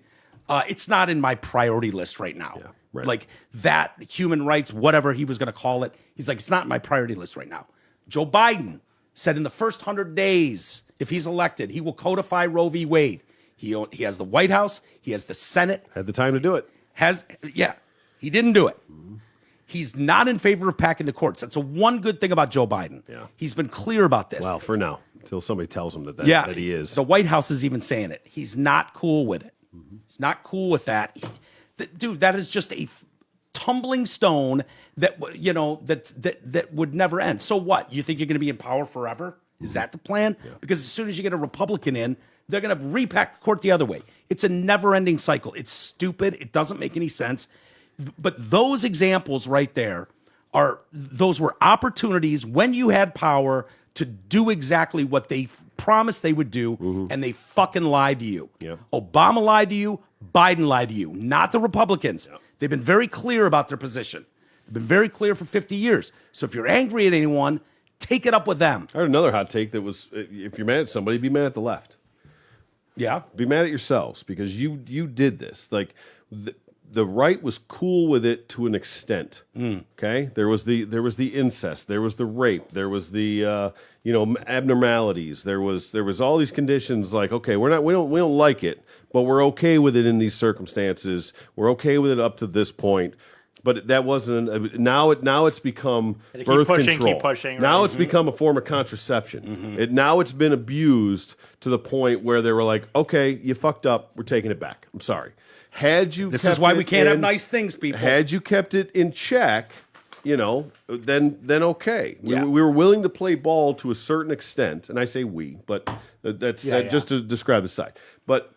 it's not in my priority list right now. Yeah, right. Like that, human rights, whatever he was going to call it. He's like, it's not in my priority list right now. Joe Biden said in the first 100 days, if he's elected, he will codify Roe v. Wade. He has the White House. He has the Senate. Had the time to do it. He didn't do it. He's not in favor of packing the courts. That's the one good thing about Joe Biden. Yeah. He's been clear about this. Well, for now, until somebody tells him that he is. The White House is even saying it. He's not cool with it. He's not cool with that. Dude, that is just a tumbling stone that that would never end. So what? You think you're going to be in power forever? Is that the plan? Yeah. Because as soon as you get a Republican in, they're going to repack the court the other way. It's a never-ending cycle. It's stupid. It doesn't make any sense. But those examples right there those were opportunities when you had power to do exactly what they promised they would do, and they fucking lied to you. Yeah. Obama lied to you. Biden lied to you, not the Republicans. Yeah. They've been very clear about their position. They've been very clear for 50 years. So if you're angry at anyone, take it up with them. I heard another hot take that was, if you're mad at somebody, be mad at the left. Yeah. Be mad at yourselves because you did this. Like the right was cool with it to an extent. Okay, there was the incest, there was the rape, there was the abnormalities, there was all these conditions. Like, okay, we don't like it, but we're okay with it in these circumstances. We're okay with it up to this point. But that wasn't now it's become birth control. Keep pushing, now right? it's become a form of contraception. Now it's been abused to the point where they were like, okay, you fucked up. We're taking it back. I'm sorry. This is why we can't have nice things, people. Had you kept it in check, then okay. Yeah. We were willing to play ball to a certain extent, and I say we, but that's just to describe the side. But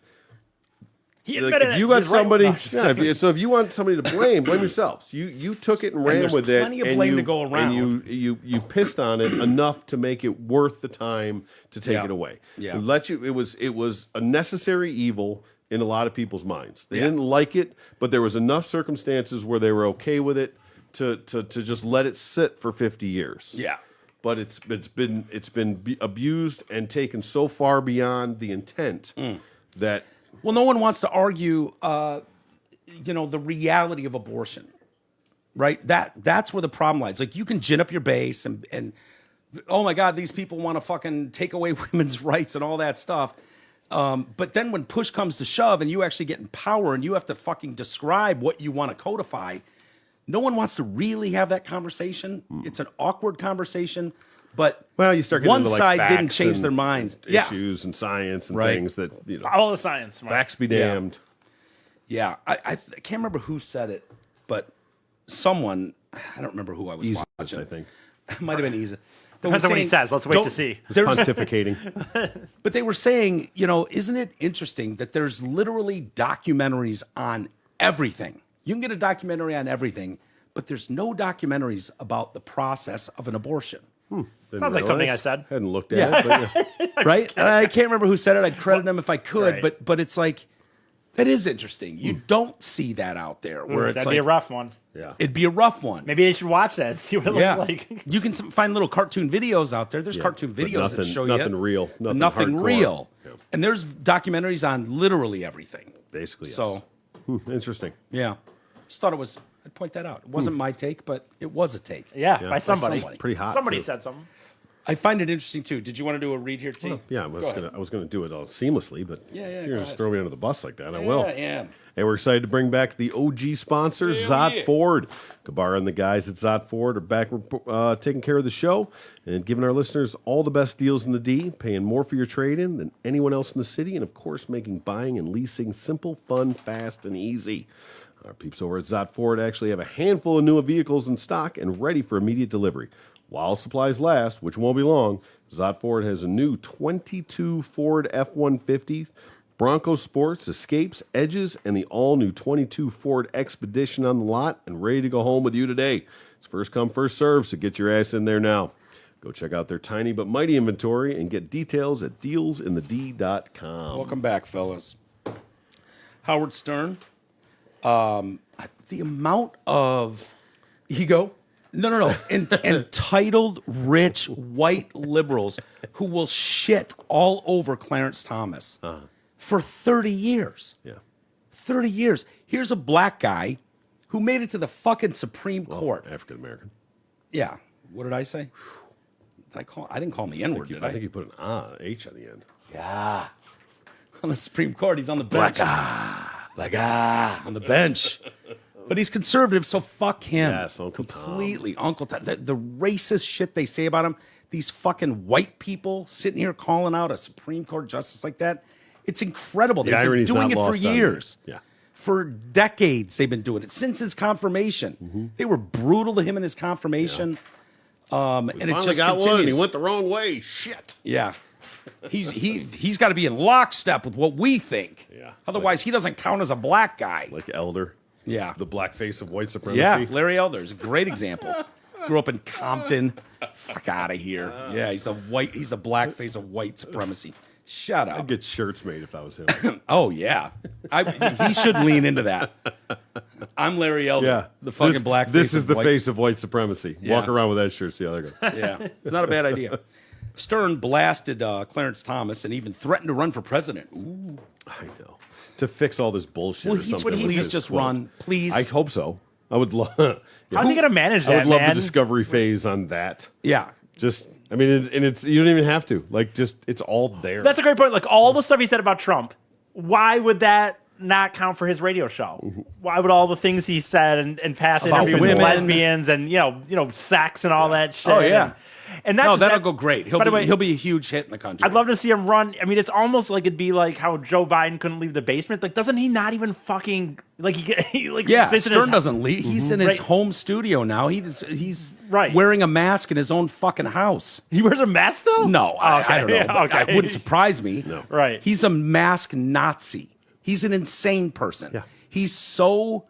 if you got somebody, if you want somebody to blame yourselves. You took it and ran with it, plenty of blame to go around. and you pissed on it enough to make it worth the time to take it away. Yeah. It was a necessary evil in a lot of people's minds. They didn't like it, but there was enough circumstances where they were okay with it to just let it sit for 50 years. Yeah. But it's been abused and taken so far beyond the intent that. Well, no one wants to argue, the reality of abortion, right? That's where the problem lies. Like, you can gin up your base and oh my God, these people want to fucking take away women's rights and all that stuff. But then when push comes to shove and you actually get in power and you have to fucking describe what you want to codify, no one wants to really have that conversation. It's an awkward conversation, But Well, you start getting one into, like, side didn't facts change and their minds. Yeah, Issues and science and Right. things that, All the science. Mark. facts be damned. yeah. I can't remember who said it, but someone, I don't remember who I was Jesus, watching. I think. It might have been Isa. But Depends on what he saying, says. Let's wait don't- to see. It's There's, pontificating. but they were saying, isn't it interesting that there's literally documentaries on everything? You can get a documentary on everything, but there's no documentaries about the process of an abortion. Didn't Sounds like something realize. I said. Hadn't looked at it, but yeah. Right? And I can't remember who said it. I'd credit them if I could, Right. but it's like, that is interesting. You don't see that out there where it's That'd like, be a rough one. Yeah. it'd be a rough one. Maybe they should watch that and see what it Yeah, looks like. you can find little cartoon videos out there. There's Yeah, cartoon but videos that nothing- show nothing you real, nothing nothing hardcore. real, Yeah. and there's documentaries on literally everything. Basically, yes. So Interesting. yeah, just thought it was. I'd point that out. It wasn't my take, but it was a take. Yeah, Yeah, by somebody. somebody. Pretty hot, Somebody too. said something. I find it interesting too. Did you want to do a read here, T? Yeah, I was gonna do it all seamlessly, but Yeah, if go you're gonna ahead. just throw me under the bus like that, I will. Yeah. Hey, we're excited to bring back the OG sponsor, Hell Zott yeah. Ford. Kabara and the guys at Zott Ford are back taking care of the show and giving our listeners all the best deals in the D, paying more for your trade-in than anyone else in the city, and of course, making buying and leasing simple, fun, fast, and easy. Our peeps over at Zott Ford actually have a handful of newer vehicles in stock and ready for immediate delivery. While supplies last, which won't be long, Zott Ford has a new 22 Ford F-150, Bronco Sports, Escapes, Edges, and the all-new 22 Ford Expedition on the lot and ready to go home with you today. It's first come, first serve, so get your ass in there now. Go check out their tiny but mighty inventory and get details at dealsinthed.com. Welcome back, fellas. Howard Stern. The amount of Ego? No. Entitled, rich, white liberals who will shit all over Clarence Thomas for 30 years. Yeah. 30 years. Here's a black guy who made it to the fucking Supreme Court. African American. Yeah. What did I say? I didn't call him the N-word, did I? I think you put an H on the end. Yeah. On the Supreme Court, he's on the bench. Black guy. On the bench. But he's conservative, so fuck him. Yes, Uncle Tom. Completely. Uncle Tom. The racist shit they say about him, these fucking white people sitting here calling out a Supreme Court justice like that, it's incredible. The They've been irony's doing not it for lost on me. years. Yeah. For decades, they've been doing it. Since his confirmation. They were brutal to him in his confirmation. And it Finally just got continues. one, and he went the wrong way. Shit. Yeah. He's got to be in lockstep with what we think. Yeah. Otherwise, he doesn't count as a black guy. Like Elder. Yeah. The black face of white supremacy. Yeah, Larry Elder is a great example. Grew up in Compton. Fuck out of here. Yeah, he's the black face of white supremacy. Shut I'd up. get shirts made if I was him. Oh yeah. He should lean into that. I'm Larry Elder. Yeah. The fucking This- black face. This is of the white. face of white supremacy. Yeah. Walk around with that shirt, see how they go. Yeah. It's not a bad idea. Stern blasted Clarence Thomas and even threatened to run for president. Ooh. I know. To fix all this bullshit Will or he something. with please his just quote. run? Please. I hope so. I would love. How's he going to manage I that, would love man? the discovery phase on that. Yeah. Just, I mean, it's you don't even have to. Like, just it's all there. That's a great point. Like all the stuff he said about Trump, why would that not count for his radio show? Why would all the things he said and past About interviews with women. lesbians and you know sex and all that shit? Oh, yeah. and not No, just that'll that, go great. by the way, He'll be a huge hit in the country. I'd love to see him run. I mean, it's almost like it'd be like how Joe Biden couldn't leave the basement. Like, doesn't he not even fucking like he like Yeah, sits in Stern his- doesn't leave. He's in his Right. home studio now. He's Right. wearing a mask in his own fucking house. He wears a mask still. No, I don't know. Yeah, but okay. It wouldn't surprise me. No. Right. He's a mask Nazi. He's an insane person. Yeah. He's so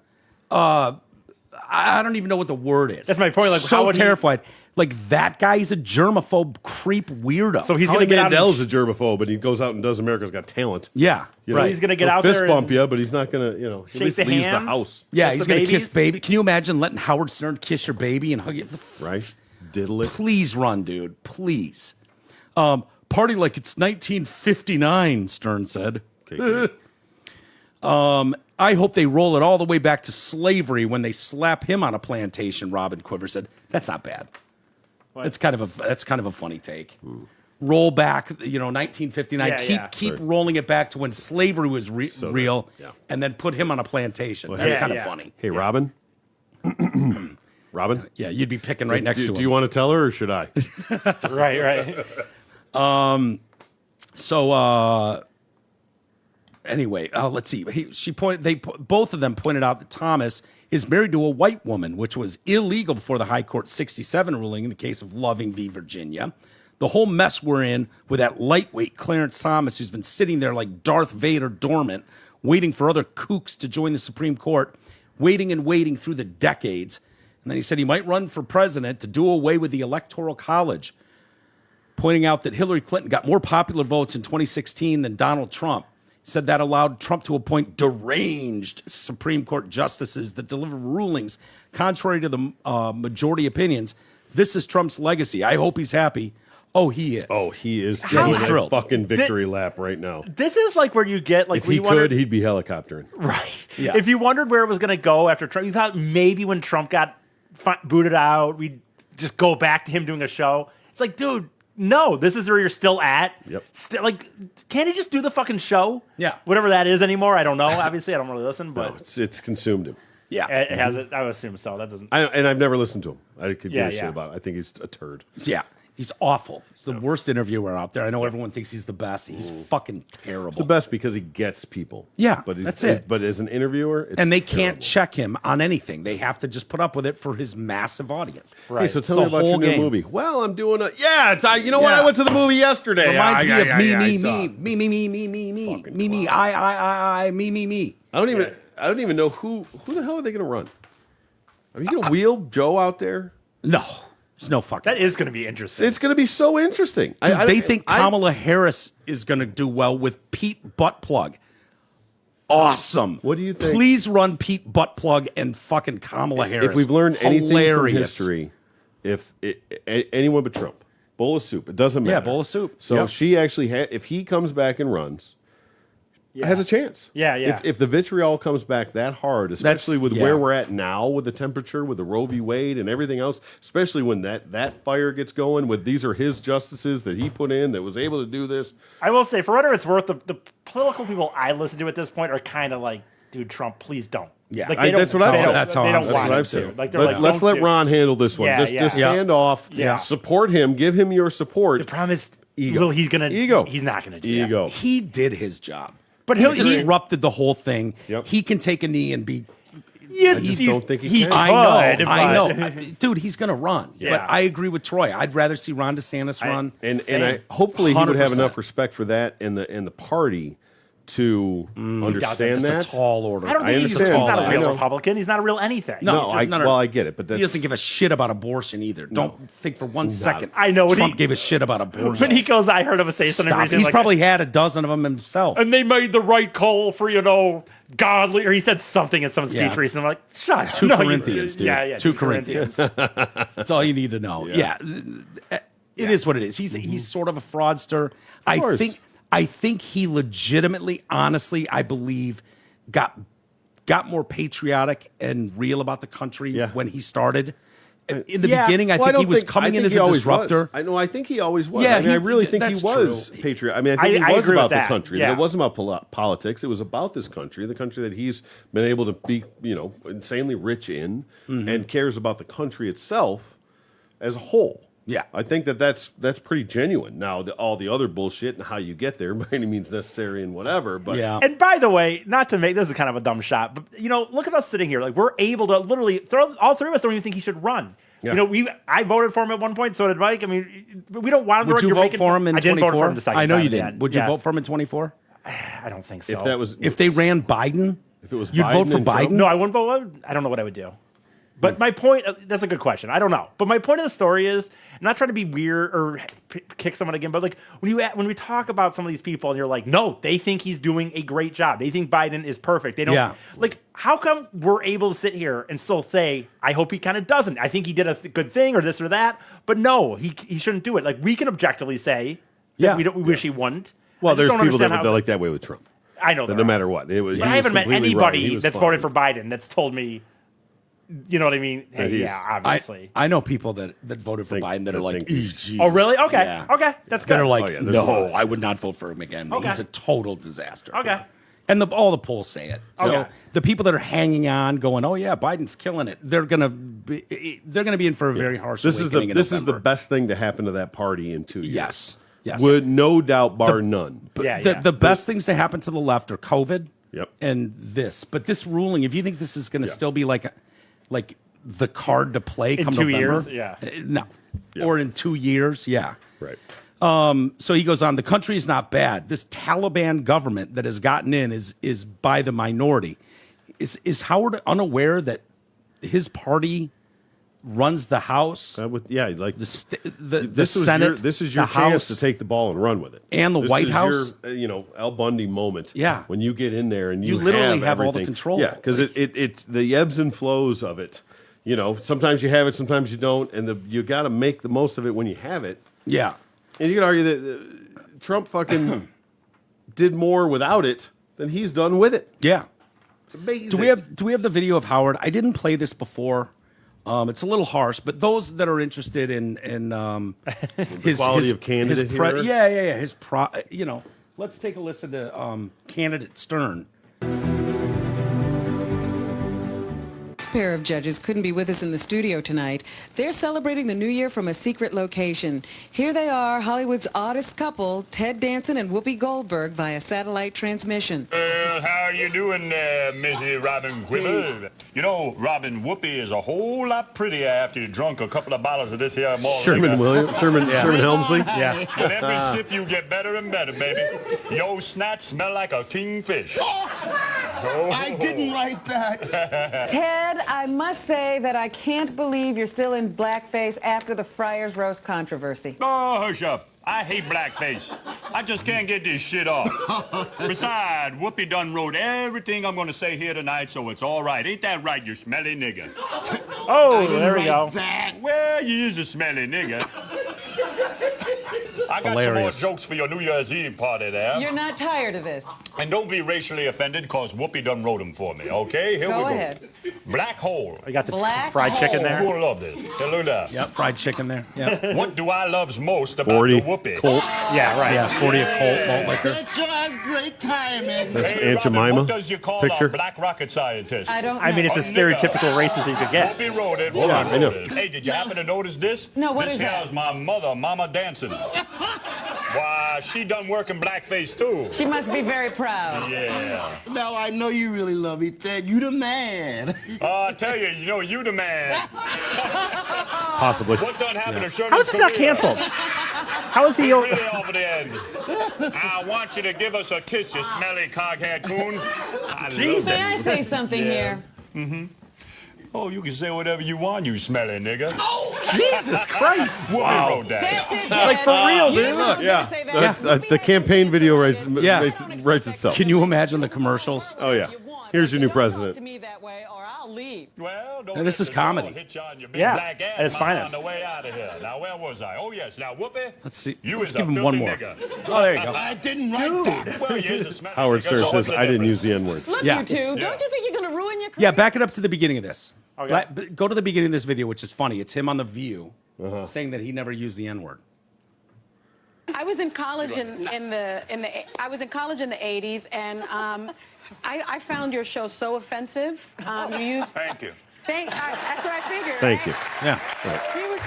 I don't even know what the word is. That's my point, like, how so would he- terrified. Like that guy, he's a germaphobe creep weirdo. So he's Howie going to get out. Mandel's a germaphobe, but he goes out and does America's Got Talent. yeah, You right. know, he's gonna get he'll out fist there bump and you, but he's not gonna, at shake least the leaves hands. the house, Yeah, Kiss he's the gonna kiss babies? baby. Can you imagine letting Howard Stern kiss your baby and hug you? right? Diddle it. Please run, dude. Please. Party like it's 1959, Stern said. Okay. I hope they roll it all the way back to slavery when they slap him on a plantation, Robin Quiver said. That's not bad. That's kind of a funny take. Roll back, 1959. Yeah, keep Right. rolling it back to when slavery was real, yeah. and then put him on a plantation. That's yeah, kind of yeah. funny. Hey, Robin. Robin? Yeah, you'd be picking right next to him. Do you want to tell her or should I? Right. So anyway, let's see. Both of them pointed out that Thomas is married to a white woman, which was illegal before the High Court 67 ruling in the case of Loving v. Virginia. The whole mess we're in with that lightweight Clarence Thomas, who's been sitting there like Darth Vader dormant, waiting for other kooks to join the Supreme Court, waiting and waiting through the decades. And then he said he might run for president to do away with the Electoral College, pointing out that Hillary Clinton got more popular votes in 2016 than Donald Trump. He said that allowed Trump to appoint deranged Supreme Court justices that deliver rulings contrary to the majority opinions. This is Trump's legacy. I hope he's happy. Oh, he is. Oh, he is he's doing a thrilled. fucking victory lap right now. This is like where you get like If he could, he'd be helicoptering. right. Yeah. If you wondered where it was going to go after Trump, you thought maybe when Trump got booted out, we'd just go back to him doing a show. It's like, dude, no, this is where you're still at. Yep. Still, like, can't he just do the fucking show? Yeah. Whatever that is anymore. I don't know. Obviously, I don't really listen, but No, it's consumed him. Yeah. it has it. I would assume so. That doesn't. And I've never listened to him. I could give a shit Yeah. about it. I think he's a turd. Yeah. He's awful. He's the worst interviewer out there. I know everyone thinks he's the best. He's fucking terrible. It's the best because he gets people. Yeah, but that's it. But as an interviewer, it's and they can't terrible. check him on anything. They have to just put up with it for his massive audience. Hey, so tell It's me a about your whole new game. movie. Well, I'm doing a you know what? Yeah. I went to the movie yesterday. Reminds me of I me. don't even know who the hell are they going to run? Are you going to wheel Joe out there? No, there's no fucking. That is going to be interesting. It's going to be so interesting. Dude, they think Kamala Harris is going to do well with Pete Buttplug. Awesome. What do you think? Please run Pete Buttplug and fucking Kamala Harris. If we've learned anything Hilarious. from history, anyone but Trump, bowl of soup, it doesn't matter. Yeah, bowl of soup. So Yep. she actually if he comes back and runs, has a chance. Yeah. If the vitriol comes back that hard, especially with yeah. where we're at now with the temperature, with the Roe v. Wade and everything else, especially when that fire gets going, with these are his justices that he put in that was able to do this. I will say, for whatever it's worth, the political people I listen to at this point are kind of like, dude, Trump, please don't. Yeah. like, That's what I've said. That's how they I'm don't saying. want That's what him I've to. said. Like, they're like, Let's don't let do- Ron handle this one. Yeah, Just yeah. hand off. Yeah. Support him. Give him your support. The problem is, Ego. well, he's gonna. Ego. He's not gonna do Ego. He did his job. But He he'll disrupted the whole thing. Yep. He can take a knee and be. Yeah, I just don't think he can. I could, know. but- Dude, he's going to run. Yeah. But I agree with Troy. I'd rather see Ron DeSantis run. And Same. I hopefully he would have 100%. enough respect for that and the party to understand It's that. a tall order. I don't think he's understand. not a I real know. Republican. He's not a real anything. No. I get it, but that's He doesn't give a shit about abortion either. Don't think for 1 second. I know what Trump he- gave a shit about abortion. When he goes, I heard him say something Stop. recently. He's like, probably had a dozen of them himself. and they made the right call for, godly, or he said something in some speech Yeah. recently. I'm like, shut up. 2 No, Corinthians, dude. Yeah, 2 Corinthians. That's all you need to know. Yeah. It is what it is. He's sort of a fraudster. course. I think he legitimately, honestly, I believe, got more patriotic and real about the country Yeah. when he started. In the Yeah. beginning, I Well, think he don't was coming in as a always disruptor. was. I know. I think he always was. Yeah, I really think he that's was true. patriot. I mean, I think I he was agree with about the that. country. Yeah. It wasn't about politics. It was about this country, the country that he's been able to be, insanely rich in, and cares about the country itself as a whole. Yeah. I think that's pretty genuine. Now, all the other bullshit and how you get there by any means necessary and whatever. But Yeah. And by the way, not to make this is kind of a dumb shot, but look at us sitting here. Like, we're able to literally all three of us don't even think he should run. Yeah. I voted for him at one point, so did Mike. I mean, we don't want him to Would run. you You're vote making- for him in I didn't vote 24? for him the second I know time you at the didn't. end. Would you Yeah. vote for him in 24? I don't think so. if that was If they ran Biden, if it was you'd vote Biden for and Trump? Biden? No, I wouldn't vote. I don't know what I would do. But my point, that's a good question. I don't know. But my point of the story is, I'm not trying to be weird or kick someone again, but like when we talk about some of these people and you're like, no, they think he's doing a great job. They think Biden is perfect. They don't Yeah. like, how come we're able to sit here and still say, I hope he kind of doesn't. I think he did a good thing or this or that. But no, he shouldn't do it. Like, we can objectively say that Yeah. we wish he wouldn't. Well, I just there's don't people that understand would how- like that way with Trump. I know That there no are. matter what. It was, But he I haven't was met completely right. He anybody was that's fine. voted for Biden that's told me, you know what I mean? Hey, he's- yeah, obviously. I know people that voted for Think- Biden that that are like, think he's- Jesus. Oh, really? Okay. Yeah. Okay. That's good. That are like, Oh, yeah, there's no, a lot. I would not vote for him again. Okay. He's a total disaster. Okay. And all the polls say it. So yeah. the people that are hanging on, going, "Oh yeah, Biden's killing it," they're gonna be in for a very harsh awakening. This is the best thing to happen to that party in 2 years. Yes. Would no doubt, bar none. The best things to happen to the left are COVID. Yep. And this, but this ruling, if you think this is going to still be like the card to play come 2 November, years, no, Yeah. or in 2 years, yeah. Right. So he goes on, the country is not bad. This Taliban government that has gotten in is by the minority. Is Howard unaware that his party runs the House, Like the this was Senate, this is your the chance House, to take the ball and run with it, and the This White is House? your, Al Bundy moment. Yeah. when you get in there and You literally have all the everything. control. Yeah, because it the ebbs and flows of it. Sometimes you have it, sometimes you don't, and you got to make the most of it when you have it. Yeah. And you can argue that Trump fucking did more without it than he's done with it. Yeah. It's amazing. Do we have the video of Howard? I didn't play this before. It's a little harsh, but those that are interested in his quality of candidate here? Yeah. Let's take a listen to candidate Stern. This pair of judges couldn't be with us in the studio tonight. They're celebrating the new year from a secret location. Here they are, Hollywood's oddest couple, Ted Danson and Whoopi Goldberg, via satellite transmission. How are you doing there, Missy Robin Quiver? You know, Robin, Whoopi is a whole lot prettier after you drunk a couple of bottles of this here malt Sherman liquor. Sherman Helmsley. Yeah. With every sip you get better and better, baby. Yo, snatch smell like a kingfish. I didn't write that. Ted, I must say that I can't believe you're still in blackface after the Friars Roast controversy. Oh, hush up. I hate blackface. I just can't get this shit off. Besides, Whoopi done wrote everything I'm going to say here tonight, so it's all right. Ain't that right, you smelly nigga? Oh, there we go. Well, you is a smelly nigga. I got Hilarious. some more jokes for your New Year's Eve party there. You're not tired of this. And don't be racially offended, because Whoopi done wrote them for me, okay? Here Go we go. ahead. Black hole. I got the Black fried chicken hole. there. You're going to love this. Hey, look at that. Yep, fried chicken there. Yeah. What do I loves most about 40 the Whoopi? Colt. Yeah, right. Yeah, 40 a Colt malt liquor. That sure has great timing. That's Hey, Aunt Robin, Jemima what does you call picture. a black rocket scientist? I don't know. I mean, it's A as nigga. stereotypical racist as you could get. Whoopi wrote it. Yeah, I know. Hey, did you happen to notice this? No, what this is here that? is my mother, Mama Dancing. Why, she done working blackface, too. She must be very proud. Yeah. Now I know you really love me, Ted. You the man. I tell you, you the man. Possibly. What done happened to Sherman? How is this not canceled? How is he? Really over the end. I want you to give us a kiss, you smelly coghead coon. I love Jesus. May I it. say something Yeah. here? Oh, you can say whatever you want, you smelly nigga. Jesus Christ. Whoopi wrote that. That's it, Ted. Like, for real, You dude. didn't know I was Yeah. gonna say that. That's, the campaign video writes itself. Can you imagine the commercials? Oh, yeah. Here's your new president. To me that way, or I'll leave. Well, don't And this let is the comedy. dog hit you on your big Yeah, black ass at its on finest. the way out of here. Now, where was I? Oh, yes. Now, Whoopi. Let's see. You Let's is give a him one filthy more. nigga. Oh, there you go. I didn't write that. Well, you is a smelly Howard nigga, Stern so says, what's the I didn't use difference? the N-word. Look, Yeah. you two. Yeah. Don't you think you're going to ruin your career? Yeah, back it up to the beginning of this. Okay. Go to the beginning of this video, which is funny. It's him on The View saying that he never used the N-word. I was in college in the I was in college in the 80s, and I found your show so offensive. You used. Thank you. That's what I figured. Thank you. Yeah. You were a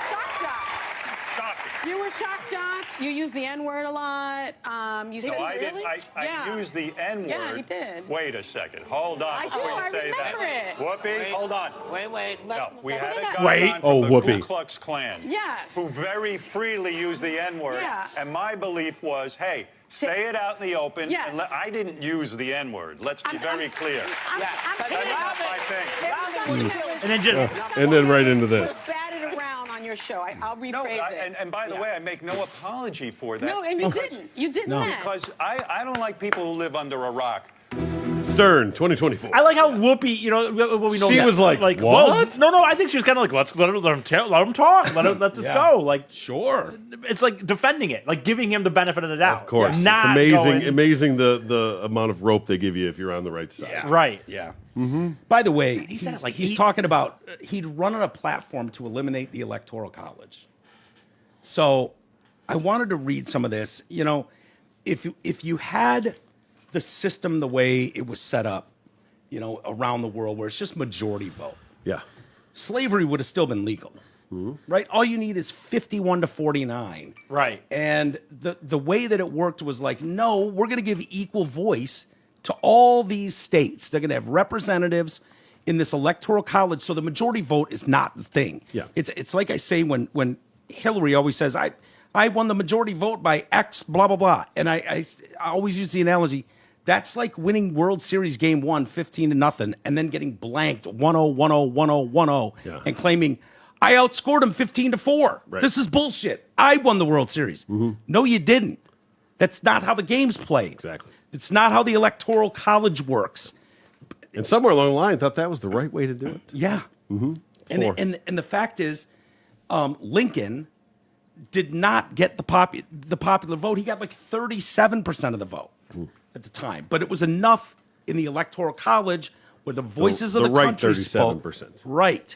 shock jock. Shocking. You were a shock jock. You used the N-word a lot. You So said, I really? didn't. I used the N-word. Yeah, you did. Wait a second. Hold on I do, before you I say remember that. it. Whoopee, hold on. Wait. No, we had a Wait. guy Wait. on from Oh, the Whoopi. Ku Klux Klan Yes. who very freely used the N-word. Yeah. And my belief was, hey, say it out in the open. Yes. And I didn't use the N-word. Let's be very clear. I'm That's not my thing. And then just, And then right into this. batted around on your show. I'll rephrase No, it. and by the way, I make no apology for that. No, and you didn't. You didn't. No. then. Because I don't like people who live under a rock. Stern, 2024. I like how Whoopi, what we know. She now. was like, well, what? no, I think she was kind of like, let him talk, let this Yeah. go. Like, Sure. it's like defending it, like giving him the benefit of the doubt. Of course. Not It's amazing, going- amazing the amount of rope they give you if you're on the right side. Yeah. Right. Yeah. By the way, said it like he's 8 talking about he'd run on a platform to eliminate the Electoral College. So I wanted to read some of this. If you had the system the way it was set up, around the world, where it's just majority vote, Yeah. slavery would have still been legal, right? All you need is 51 to 49. Right. And the way that it worked was like, no, we're going to give equal voice to all these states. They're going to have representatives in this electoral college. So the majority vote is not the thing. Yeah. It's like I say when Hillary always says, I won the majority vote by X, blah, blah, blah. And I always use the analogy. That's like winning World Series game 1, 15-0, and then getting blanked 1-0, 1-0, 1-0, 1-0, Yeah. and claiming, I outscored him 15-4. Right. This is bullshit. I won the World Series. No, you didn't. That's not how the game's played. Exactly. It's not how the Electoral College works. And somewhere along the line, thought that was the right way to do it. Yeah. Four. And the fact is, Lincoln did not get the popular vote. He got like 37% of the vote at the time. But it was enough in the Electoral College where the voices of the right country spoke. 37%. Right.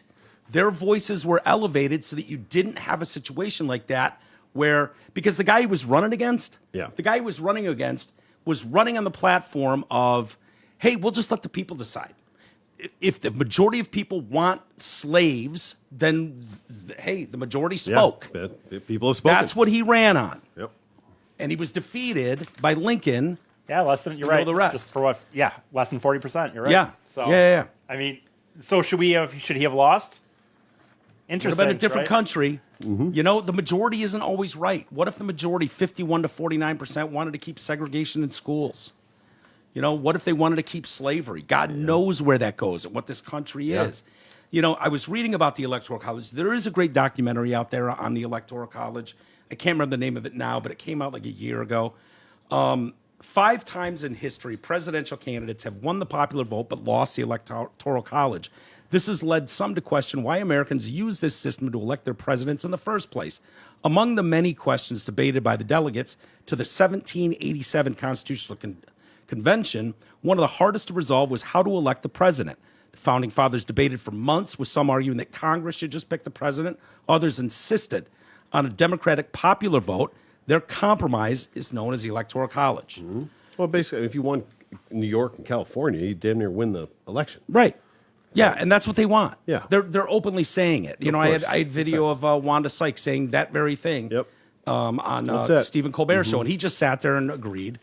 Their voices were elevated so that you didn't have a situation like that where, because the guy he was running against, was running on the platform of, hey, we'll just let the people decide. If the majority of people want slaves, then, hey, the majority spoke. Yeah, the people have spoken. That's what he ran on. Yep. And he was defeated by Lincoln. Yeah, less than, you're You know right. the rest. Just for what? Yeah, less than 40%. You're right. Yeah. So, Yeah. I mean, so should he have lost? Would have Interesting. been a different right? country. The majority isn't always right. What if the majority, 51 to 49%, wanted to keep segregation in schools? What if they wanted to keep slavery? God knows where that goes and what this country is. I was reading about the Electoral College. There is a great documentary out there on the Electoral College. I can't remember the name of it now, but it came out like a year ago. 5 times in history, presidential candidates have won the popular vote but lost the Electoral College. This has led some to question why Americans use this system to elect their presidents in the first place. Among the many questions debated by the delegates to the 1787 Constitutional Convention, one of the hardest to resolve was how to elect the president. The Founding Fathers debated for months, with some arguing that Congress should just pick the president. Others insisted on a democratic popular vote. Their compromise is known as the Electoral College. Well, basically, if you won New York and California, you damn near win the election. Right. Yeah, and that's what they want. Yeah. They're openly saying it. I had video of Wanda Sykes saying that very thing. Yep. On Stephen Colbert's show, and he just sat there and agreed.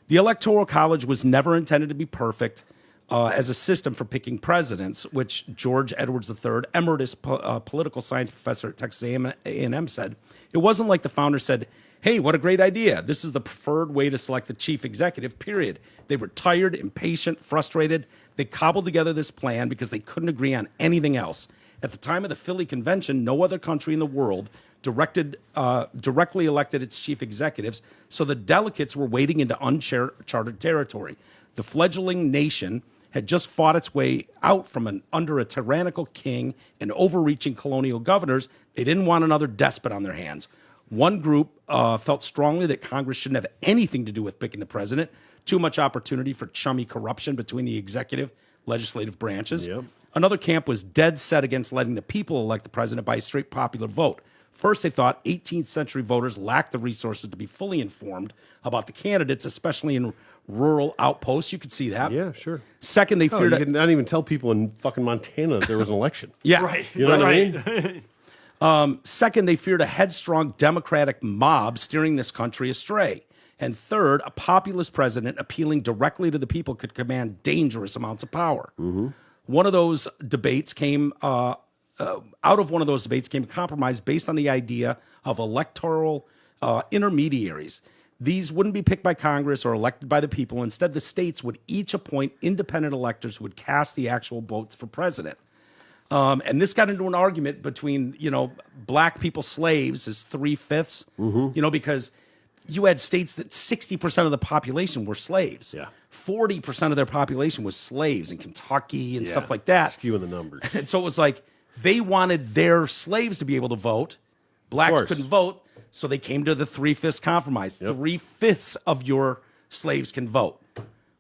The Electoral College was never intended to be perfect as a system for picking presidents, which George Edwards III, emeritus political science professor at Texas A&M, said. It wasn't like the founder said, hey, what a great idea. This is the preferred way to select the chief executive, period. They were tired, impatient, frustrated. They cobbled together this plan because they couldn't agree on anything else. At the time of the Philly Convention, no other country in the world directly elected its chief executives, so the delegates were wading into uncharted territory. The fledgling nation had just fought its way out from under a tyrannical king and overreaching colonial governors. They didn't want another despot on their hands. One group felt strongly that Congress shouldn't have anything to do with picking the president. Too much opportunity for chummy corruption between the executive, legislative branches. Yep. Another camp was dead set against letting the people elect the president by a straight popular vote. First, they thought 18th century voters lacked the resources to be fully informed about the candidates, especially in rural outposts. You could see that. Yeah, sure. Second, they feared... You could not even tell people in fucking Montana that there was an election. Yeah. Right. You know what I mean? Second, they feared a headstrong Democratic mob steering this country astray. And third, a populist president appealing directly to the people could command dangerous amounts of power. One of those debates came... out of one of those debates came a compromise based on the idea of electoral intermediaries. These wouldn't be picked by Congress or elected by the people. Instead, the states would each appoint independent electors who would cast the actual votes for president. And this got into an argument between, black people slaves as 3/5, because you had states that 60% of the population were slaves. Yeah. 40% of their population was slaves in Kentucky and stuff like that. Skewing the numbers. And so it was like they wanted their slaves to be able to vote. Blacks couldn't vote, so they came to the 3/5 compromise. Yep. 3/5 of your slaves can vote,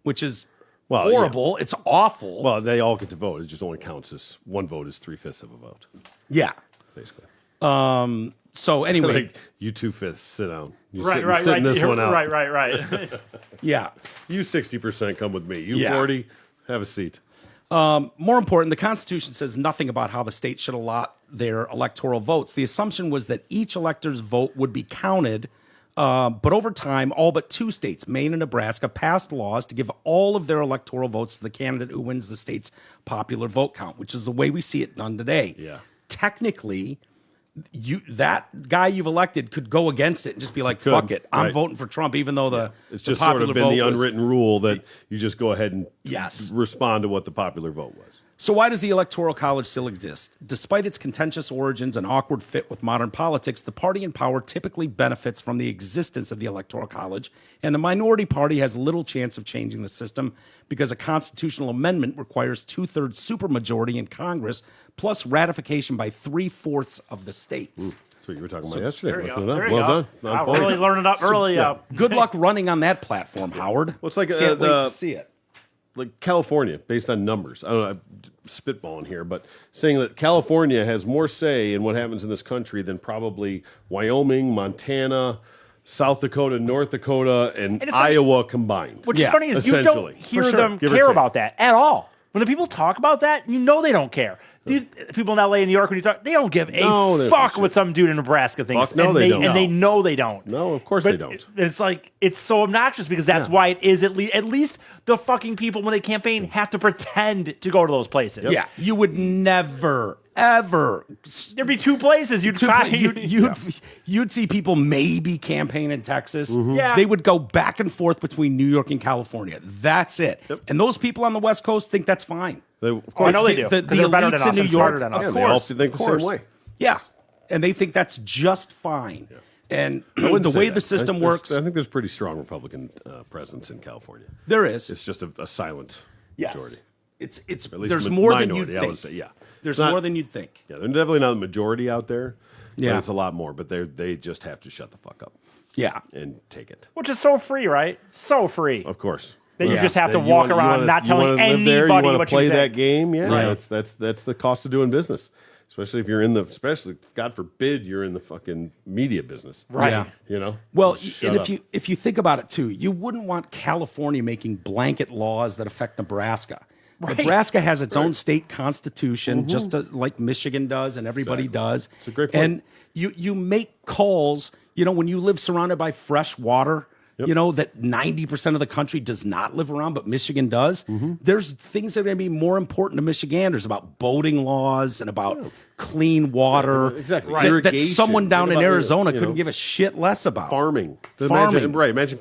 which is Well, horrible. It's awful. Well, they all get to vote. It just only counts as one vote is 3/5 of a vote, yeah. basically. So anyway, Like, you 2/5, sit down. You Right. sit in this one out. Right. yeah. You 60% come with me. You Yeah. 40, have a seat. More important, the Constitution says nothing about how the state should allot their electoral votes. The assumption was that each elector's vote would be counted, but over time, all but 2 states, Maine and Nebraska, passed laws to give all of their electoral votes to the candidate who wins the state's popular vote count, which is the way we see it done today. Yeah. Technically, that guy you've elected could go against it and just be like, Could, fuck it, I'm right. voting for Trump, even though It's the just sort popular of been the vote was- unwritten rule that you just go ahead and Yes. respond to what the popular vote was. So why does the Electoral College still exist? Despite its contentious origins and awkward fit with modern politics, the party in power typically benefits from the existence of the Electoral College, and the minority party has little chance of changing the system because a constitutional amendment requires 2/3 supermajority in Congress, plus ratification by 3/4 of the states. That's what you were talking about yesterday. There you looking go. it up. There you Well go. done. On Wow, point. really learning up early. Good luck running on that platform, Howard. Well, it's like, Can't wait to see it. Like California, based on numbers. I don't know, I'm spitballing here, but saying that California has more say in what happens in this country than probably Wyoming, Montana, South Dakota, North Dakota, and it's funny- Iowa combined. What's funny is you don't essentially. hear For sure. them Give or care take. about that at all. When the people talk about that, you know they don't care. These people in LA and New York, when you talk, they don't give No, a they fuck don't. what some dude in Nebraska thinks. Fuck no, and they don't. And they know they don't. No, of course But they don't. It's like, it's so obnoxious because that's why it is at least the fucking people when they campaign have to pretend to go to those places. Yeah, you would never, ever. There'd be 2 places you'd try. You'd see people maybe campaign in Texas. Mm-hmm. Yeah. They would go back and forth between New York and California. That's it. And those people on the West Coast think that's fine. Of I course. know they do. The 'Cause they're better elites than in us New and York, smarter than of us. Yeah, they all course, think of the same course. way. Yeah, and they think that's just fine. And I wouldn't the say way that. the system There's- works, I think there's pretty strong Republican presence in California. there is. It's just a silent Yes. majority. It's At least there's more than minority, you'd I think. would say, yeah. There's It's not- more than you'd think. Yeah, they're definitely not the majority out there. Yeah. But it's a lot more. But they just have to shut the fuck up Yeah. and take it. Which is so free, right? So free. Of course. That you Yeah. just have to You walk wanna- you around wanna- not you telling wanna live anybody there, you wanna what play you that think. game. Yeah, Right. that's the cost of doing business. Especially if you're especially God forbid you're in the fucking media business. Right. Yeah. You know. Well, Just shut and up. if you think about it too, you wouldn't want California making blanket laws that affect Nebraska. Right. Nebraska has its own state constitution, just like Michigan does, and everybody Exactly. does. It's a great point. And you make calls. When you live surrounded by fresh water. Yep. That 90% of the country does not live around, but Michigan does. Mm-hmm. There's things that are going to be more important to Michiganders about boating laws and about clean water. Exactly. That Irrigation. someone down Think in about, Arizona you couldn't know, give a shit less about. farming. Farming. Imagine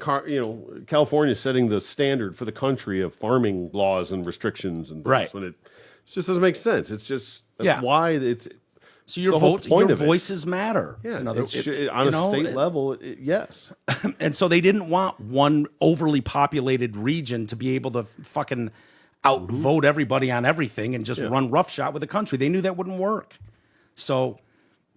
California setting the standard for the country of farming laws and restrictions and things Right. when it just doesn't make sense. It's just that's Yeah. why it's So your the whole vote, point your of it. voices matter. Yeah, You know, on a state level, yes. And so they didn't want one overly populated region to be able to fucking outvote everybody on everything and just Yeah. run roughshod with the country. They knew that wouldn't work. So,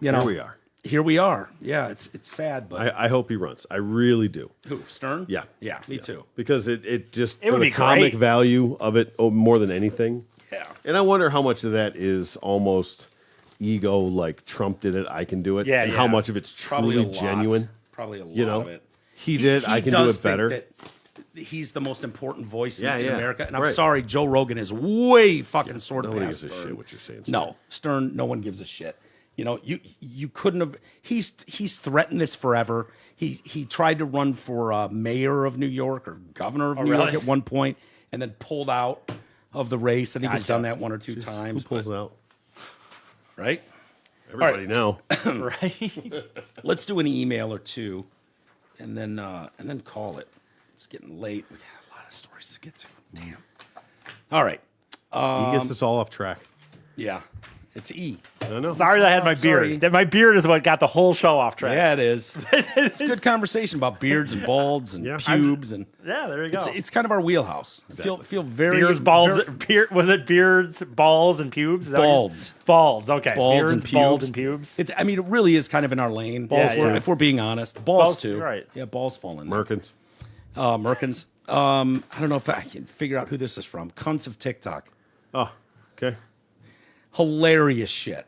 Here we are. Here we are. Yeah, it's sad, but I hope he runs. I really do. who? Stern? Yeah. Yeah, me too. Because it just It for would the be comic great. value of it more than anything. Yeah. And I wonder how much of that is almost ego, like Trump did it, I can do it. Yeah, and yeah. how much of it's Probably truly a lot. genuine. Probably a lot You know, of it. he did. I can do does it think better. that he's the most important voice Yeah, in yeah. America. And I'm Right. sorry, Joe Rogan is way fucking sword Nobody past gives a Stern. shit what you're saying. No, Stern, no one gives a shit. You couldn't have. He's threatened this forever. He tried to run for mayor of New York or governor of New York really? at one point, and then pulled out of the race. I think he's done that one or two Who times. pulls but- out? right? Everybody now. Right. Let's do an email or two, and then call it. It's getting late. We got a lot of stories to get to. Damn. All right. He gets us all off track. Yeah. It's E. I know. Sorry that I had my Sorry. beard. That my beard is what got the whole show off track. Yeah, it is. It's a good conversation about beards and balds and Yeah. pubes and Yeah, there you go. it's kind of our wheelhouse. Feel very beards, balds, very- was it beards, balls, and pubes? Is that what you- Balds. Balds, okay. balds beards, and pubes. balls, and pubes. It really is kind of in our lane. Balls if, we're, too. if we're being honest, balls, Balls, too. you're right. Yeah, balls fall in there. Merkins. Merkins. I don't know if I can figure out who this is from. Cunts of TikTok. Oh, okay. Hilarious shit.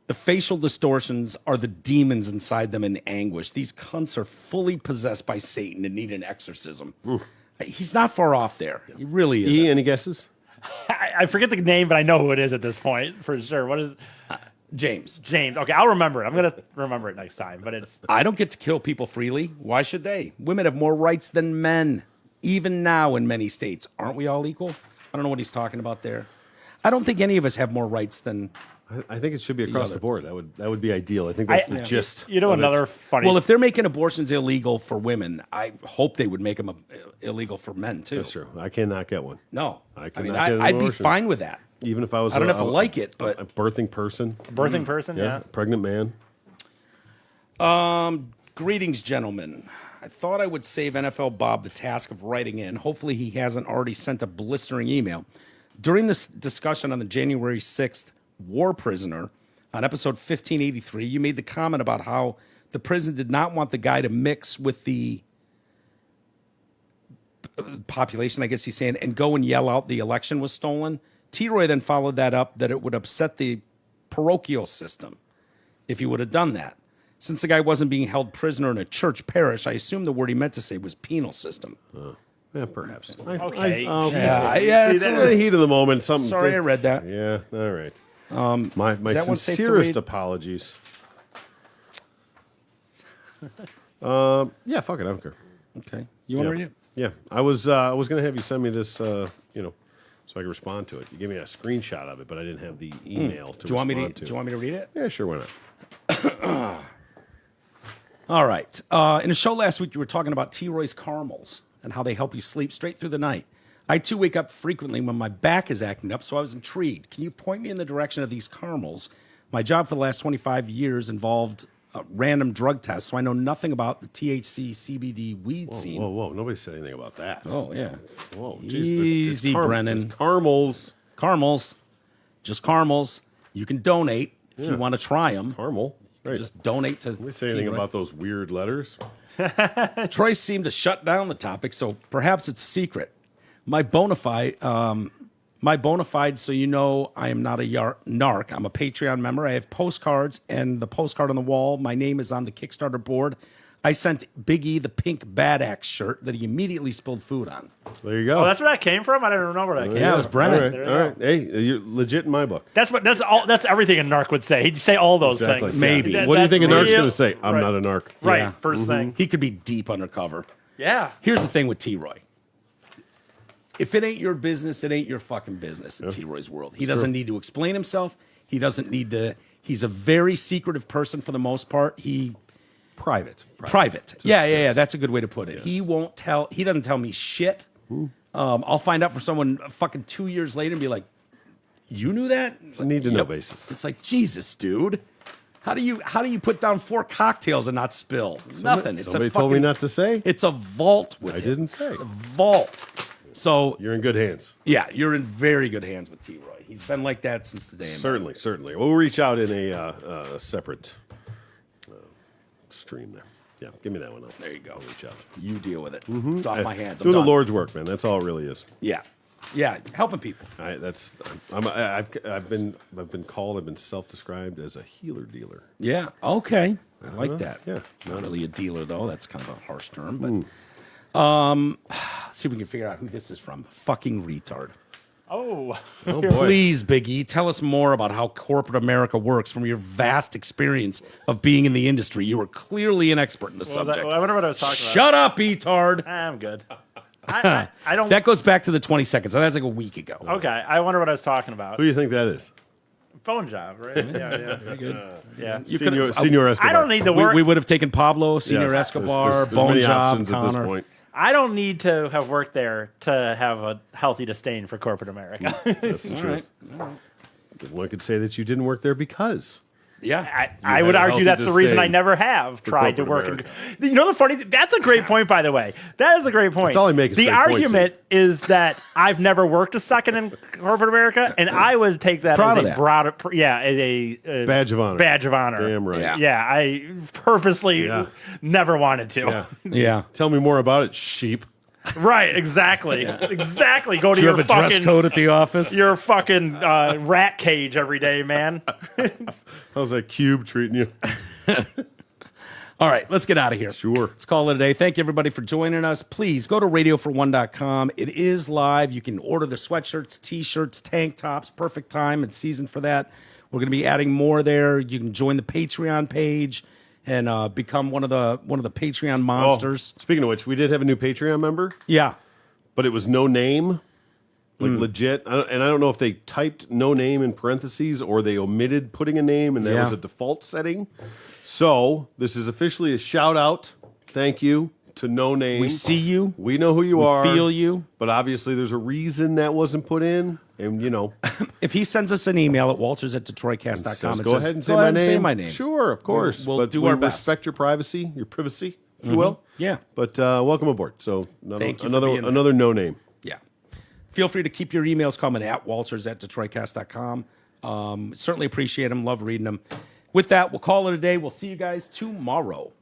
The facial distortions are the demons inside them in anguish. These cunts are fully possessed by Satan and need an exorcism. He's not far off there. He really is. E, any guesses? I forget the name, but I know who it is at this point for sure. What is James. James? Okay, I'll remember it. I'm gonna remember it next time. But it's I don't get to kill people freely. Why should they? Women have more rights than men, even now in many states. Aren't we all equal? I don't know what he's talking about there. I don't think any of us have more rights than. I think it should be across the board. That would be ideal. I think that's the gist. You know, of it. another funny. Well, if they're making abortions illegal for women, I hope they would make them illegal for men too. That's true. I cannot get one. No, I I cannot mean, get an I'd be abortion. fine with that. Even if I was, I don't have to like it, but a birthing person, yeah. pregnant man. Greetings, gentlemen. I thought I would save NFL Bob the task of writing in. Hopefully, he hasn't already sent a blistering email. During this discussion on the January 6th war prisoner on episode 1583, you made the comment about how the prison did not want the guy to mix with the population, I guess he's saying, and go and yell out the election was stolen. T-Roy then followed that up that it would upset the parochial system if he would have done that. Since the guy wasn't being held prisoner in a church parish, I assume the word he meant to say was penal system. Yeah, perhaps. Okay. Yeah, See, it's In the heat of the moment, something. Sorry, I read that. Yeah, all right. My that one safe to sincerest read? apologies. Yeah, fuck it, I don't care. Okay. You want to read it? Yeah, I was gonna have you send me this, so I can respond to it. You gave me a screenshot of it, but I didn't have the email to Do you want respond me to? to. Do you want me to read it? Yeah, sure, why not? All right. In a show last week, you were talking about T-Roy's caramels and how they help you sleep straight through the night. I, too, wake up frequently when my back is acting up, so I was intrigued. Can you point me in the direction of these caramels? My job for the last 25 years involved random drug tests, so I know nothing about the THC, CBD weed scene. Whoa! Nobody said anything about that. Oh, yeah. Whoa! Easy, Brennan. It's caramels. Caramels. Just caramels. You can donate if you want to try them. Caramel. Right. Just donate to Did we say anything T-Roy. about those weird letters? Troy seemed to shut down the topic, so perhaps it's a secret. My bona fide, so you know I am not a narc. I'm a Patreon member. I have postcards, and the postcard on the wall, my name is on the Kickstarter board. I sent Big E the pink Bad Axe shirt that he immediately spilled food on. There you go. Oh, that's where that came from. I didn't know where that came. Yeah, it was Brennan. All right. All right. Hey, you're legit in my book. That's everything a narc would say. He'd say all those Exactly. things. Maybe. That- What do you that's think a narc's real- going to say? I'm Right. not a narc. Right. Yeah. First thing. He could be deep undercover. Yeah. Here's the thing with T-Roy. If it ain't your business, it ain't your fucking business in T-Roy's world. He doesn't need to explain himself. He doesn't need to. He's a very secretive person for the most part. Private. Private. Yeah. That's a good way to put it. He won't tell. He doesn't tell me shit. I'll find out from someone fucking 2 years later and be like, "You knew that?" It's like, Need to know "Yep." basis. It's like, Jesus, dude. How do you put down 4 cocktails and not spill? Nothing. It's Somebody a told me fucking- not to say. It's a vault with I him. didn't say. It's a vault. So You're in good hands. yeah, you're in very good hands with T-Roy. He's been like that since the day. I met him. Certainly. We'll reach out in a separate stream there. Yeah, give me that one. There you go. I'll reach out. You deal with it. It's off my hands. I'm Doing the done. Lord's work, man. That's all it really is. Yeah, helping people. I've been called. I've been self-described as a healer dealer. Yeah. Okay. I like that. Yeah. Not really a dealer though. That's kind of a harsh term. But see if we can figure out who this is from. Fucking retard. Oh. Oh boy. Please, Big E, tell us more about how corporate America works from your vast experience of being in the industry. You are clearly an expert in the What was that? subject. I wonder what I was talking about. Shut up, Etard. I'm good. I don't. That goes back to the 20 seconds. So that's like a week ago. Okay. I wonder what I was talking about. Who do you think that is? Phone job, right? Yeah. Yeah. Senor Escobar. I don't need to work. We would have taken Pablo, Senor Yes, Escobar, there's Bone many Job, options at this Connor. point. I don't need to have worked there to have a healthy disdain for corporate America. That's the truth. One could say that you didn't work there because. Yeah. I had would a argue healthy that's the reason I disdain never have tried to corporate work. America. You know the funny? That's a great point, by the way. That is a great point. That's all I make is the great points, argument is that I've never worked a second in corporate America, and I would take that Proud as of a that. broad, as a Badge of honor. Badge of honor. Damn right. Yeah. Yeah, I purposely Yeah. never wanted to. Yeah. Yeah. Tell me more about it, sheep. Right, exactly. Exactly. Go to Do you your have a dress fucking code at the office? your fucking rat cage every day, man. How's that cube treating you? All right, let's get out of here. Sure. Let's call it a day. Thank you, everybody, for joining us. Please go to radiofor1.com. It is live. You can order the sweatshirts, T-shirts, tank tops. Perfect time and season for that. We're going to be adding more there. You can join the Patreon page and become one of the Patreon monsters. Oh, speaking of which, we did have a new Patreon member, Yeah. but it was no name, like legit. And I don't know if they typed no name in parentheses or they omitted putting a name, and that Yeah. was a default setting. So this is officially a shout out. Thank you to no name. We see you. We know who you are. Feel you. But obviously, there's a reason that wasn't put in, and If he sends us an email at walters@detroitcast.com says, and go says, ahead and "Go say ahead my and name. say my name. Sure, of course. We'll but do we our best. respect your privacy, if you will. Yeah. But welcome aboard. So Thank you for being there. another no name. Yeah. Feel free to keep your emails coming at walters@detroitcast.com. Certainly appreciate them. Love reading them. With that, we'll call it a day. We'll see you guys tomorrow.